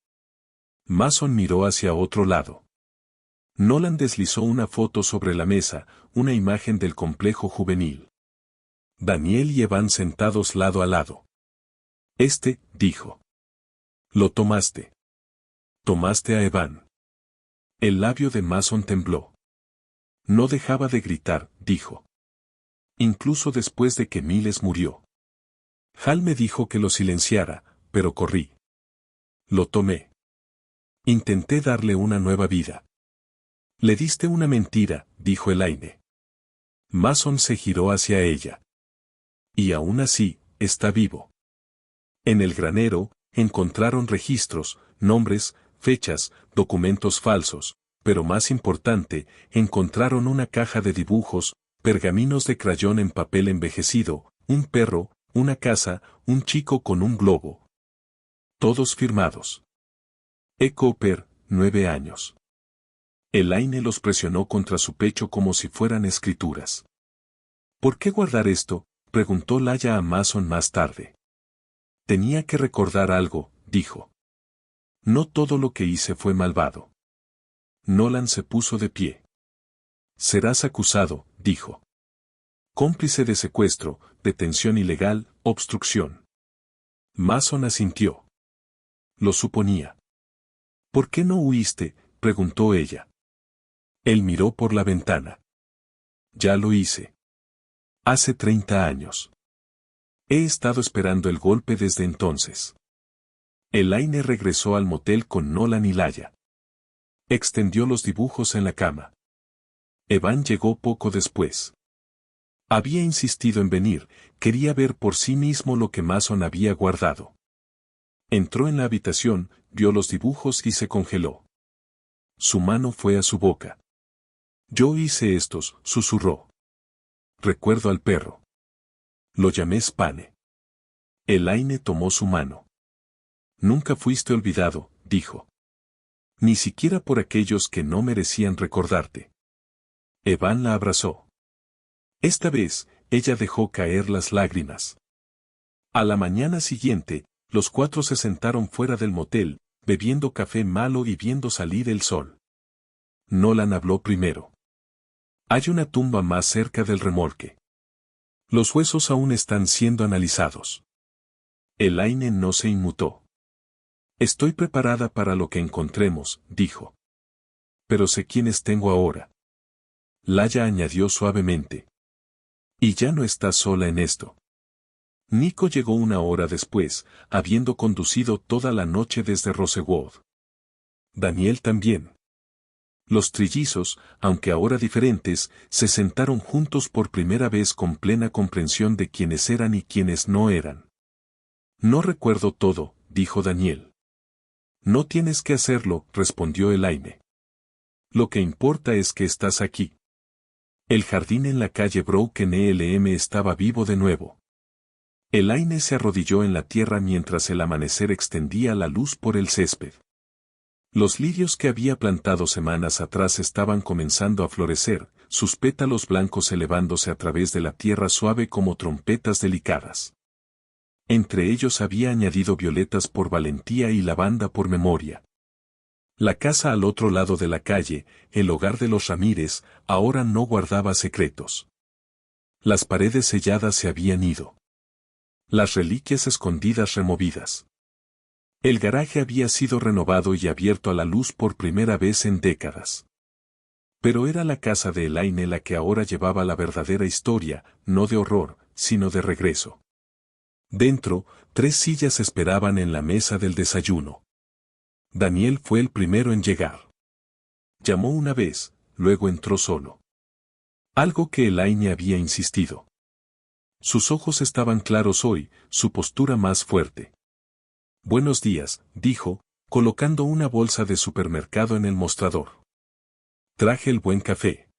Mason miró hacia otro lado. Nolan deslizó una foto sobre la mesa, una imagen del complejo juvenil. Daniel y Evan sentados lado a lado. Dijo. Lo tomaste. Tomaste a Evan. El labio de Mason tembló. No dejaba de gritar, dijo. Incluso después de que Miles murió. Hal me dijo que lo silenciara, pero corrí. Lo tomé. Intenté darle una nueva vida. Le diste una mentira, dijo Elaine. Mason se giró hacia ella. Y aún así, está vivo. En el granero, encontraron registros, nombres, fechas, documentos falsos, pero más importante, encontraron una caja de dibujos, pergaminos de crayón en papel envejecido, un perro, una casa, un chico con un globo. Todos firmados. E. Cooper, 9 años. Elaine los presionó contra su pecho como si fueran escrituras. ¿Por qué guardar esto?, preguntó Laya a Mason más tarde. Tenía que recordar algo, dijo. No todo lo que hice fue malvado. Nolan se puso de pie. Serás acusado, dijo. Cómplice de secuestro, detención ilegal, obstrucción. Mason asintió. Lo suponía. ¿Por qué no huiste?, preguntó ella. Él miró por la ventana. Ya lo hice. Hace 30 años. He estado esperando el golpe desde entonces. Elaine regresó al motel con Nolan y Laya. Extendió los dibujos en la cama. Evan llegó poco después. Había insistido en venir, quería ver por sí mismo lo que Mason había guardado. Entró en la habitación, vio los dibujos y se congeló. Su mano fue a su boca. Yo hice estos, susurró. Recuerdo al perro. Lo llamé Spane. Elaine tomó su mano. Nunca fuiste olvidado, dijo. Ni siquiera por aquellos que no merecían recordarte. Evan la abrazó. Esta vez, ella dejó caer las lágrimas. A la mañana siguiente, los cuatro se sentaron fuera del motel, bebiendo café malo y viendo salir el sol. Nolan habló primero. Hay una tumba más cerca del remolque. Los huesos aún están siendo analizados. Elaine no se inmutó. Estoy preparada para lo que encontremos, dijo. Pero sé quiénes tengo ahora. Laya añadió suavemente. Y ya no estás sola en esto. Nico llegó una hora después, habiendo conducido toda la noche desde Rosewood. Daniel también. Los trillizos, aunque ahora diferentes, se sentaron juntos por primera vez con plena comprensión de quiénes eran y quiénes no eran. No recuerdo todo, dijo Daniel. No tienes que hacerlo, respondió Elaine. Lo que importa es que estás aquí. El jardín en la calle Broken Elm estaba vivo de nuevo. Elaine se arrodilló en la tierra mientras el amanecer extendía la luz por el césped. Los lirios que había plantado semanas atrás estaban comenzando a florecer, sus pétalos blancos elevándose a través de la tierra suave como trompetas delicadas. Entre ellos había añadido violetas por valentía y lavanda por memoria. La casa al otro lado de la calle, el hogar de los Ramírez, ahora no guardaba secretos. Las paredes selladas se habían ido. Las reliquias escondidas removidas. El garaje había sido renovado y abierto a la luz por primera vez en décadas. Pero era la casa de Elaine la que ahora llevaba la verdadera historia, no de horror, sino de regreso. Dentro, 3 sillas esperaban en la mesa del desayuno. Daniel fue el primero en llegar. Llamó una vez, luego entró solo. Algo que Elaine había insistido. Sus ojos estaban claros hoy, su postura más fuerte. Buenos días, dijo, colocando una bolsa de supermercado en el mostrador. Traje el buen café.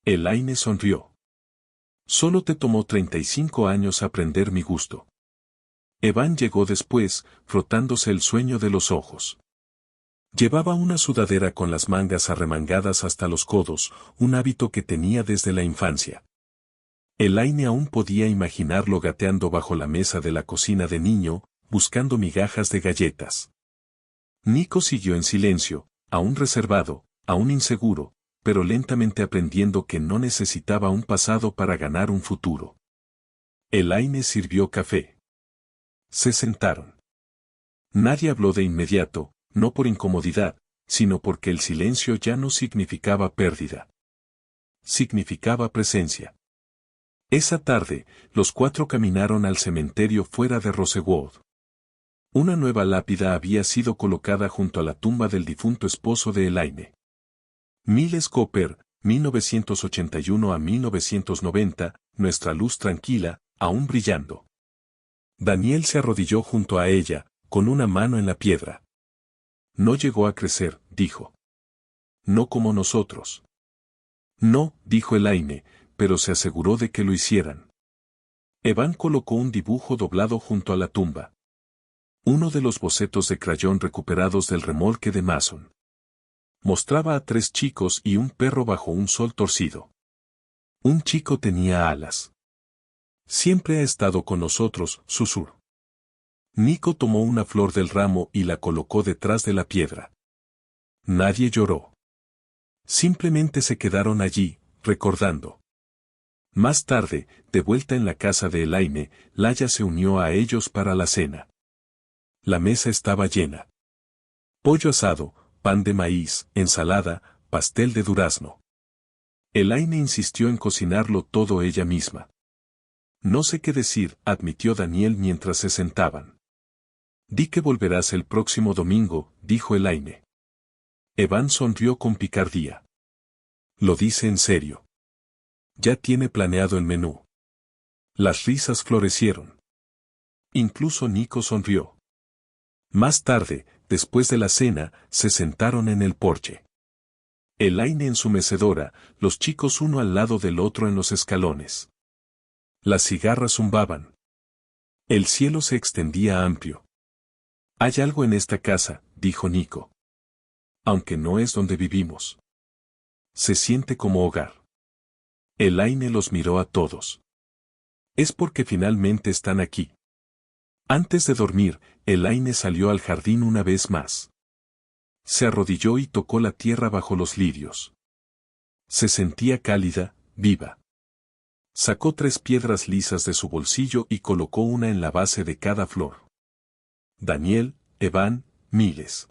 Elaine sonrió. Solo te tomó 35 años aprender mi gusto. Evan llegó después, frotándose el sueño de los ojos. Llevaba una sudadera con las mangas arremangadas hasta los codos, un hábito que tenía desde la infancia. Elaine aún podía imaginarlo gateando bajo la mesa de la cocina de niño, buscando migajas de galletas. Nico siguió en silencio, aún reservado, aún inseguro, pero lentamente aprendiendo que no necesitaba un pasado para ganar un futuro. Elaine sirvió café. Se sentaron. Nadie habló de inmediato, no por incomodidad, sino porque el silencio ya no significaba pérdida. Significaba presencia. Esa tarde, los 4 caminaron al cementerio fuera de Rosewood. Una nueva lápida había sido colocada junto a la tumba del difunto esposo de Elaine. Miles Cooper, 1981 a 1990, nuestra luz tranquila, aún brillando. Daniel se arrodilló junto a ella, con una mano en la piedra. No llegó a crecer, dijo. No como nosotros. No, dijo Elaine, pero se aseguró de que lo hicieran. Evan colocó un dibujo doblado junto a la tumba. Uno de los bocetos de crayón recuperados del remolque de Mason. Mostraba a 3 chicos y un perro bajo un sol torcido. Un chico tenía alas. Siempre ha estado con nosotros, susurró. Nico tomó una flor del ramo y la colocó detrás de la piedra. Nadie lloró. Simplemente se quedaron allí, recordando. Más tarde, de vuelta en la casa de Elaine, Laya se unió a ellos para la cena. La mesa estaba llena. Pollo asado, pan de maíz, ensalada, pastel de durazno. Elaine insistió en cocinarlo todo ella misma. No sé qué decir, admitió Daniel mientras se sentaban. Di que volverás el próximo domingo, dijo Elaine. Evan sonrió con picardía. ¿Lo dice en serio? Ya tiene planeado el menú. Las risas florecieron. Incluso Nico sonrió. Más tarde, después de la cena, se sentaron en el porche. Elaine en su mecedora, los chicos uno al lado del otro en los escalones. Las cigarras zumbaban. El cielo se extendía amplio. Hay algo en esta casa, dijo Nico. Aunque no es donde vivimos. Se siente como hogar. Elaine los miró a todos. Es porque finalmente están aquí. Antes de dormir, Elaine salió al jardín una vez más. Se arrodilló y tocó la tierra bajo los lirios. Se sentía cálida, viva. Sacó 3 piedras lisas de su bolsillo y colocó una en la base de cada flor. Daniel, Evan, Miles.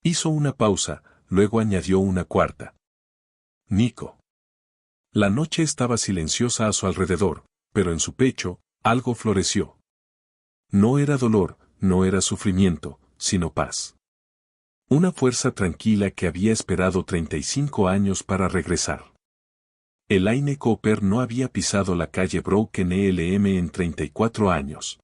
Hizo una pausa, luego añadió una cuarta. Nico. La noche estaba silenciosa a su alrededor, pero en su pecho, algo floreció. No era dolor, no era sufrimiento, sino paz. Una fuerza tranquila que había esperado 35 años para regresar. Elaine Cooper no había pisado la calle Broken Elm en 34 años.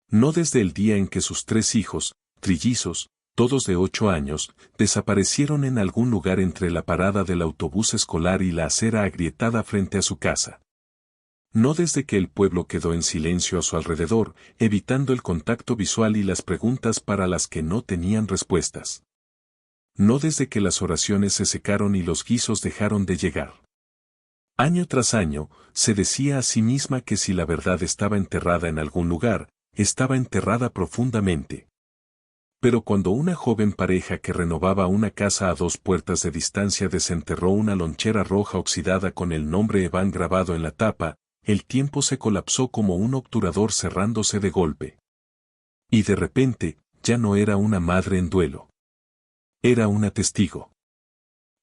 No desde el día en que sus 3 hijos, trillizos, todos de 8 años, desaparecieron en algún lugar entre la parada del autobús escolar y la acera agrietada frente a su casa. No desde que el pueblo quedó en silencio a su alrededor, evitando el contacto visual y las preguntas para las que no tenían respuestas. No desde que las oraciones se secaron y los guisos dejaron de llegar. Año tras año, se decía a sí misma que si la verdad estaba enterrada en algún lugar, estaba enterrada profundamente. Pero cuando una joven pareja que renovaba una casa a 2 puertas de distancia desenterró una lonchera roja oxidada con el nombre Evan grabado en la tapa, el tiempo se colapsó como un obturador cerrándose de golpe. Y de repente, ya no era una madre en duelo. Era una testigo.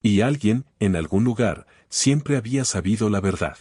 Y alguien, en algún lugar, siempre había sabido la verdad.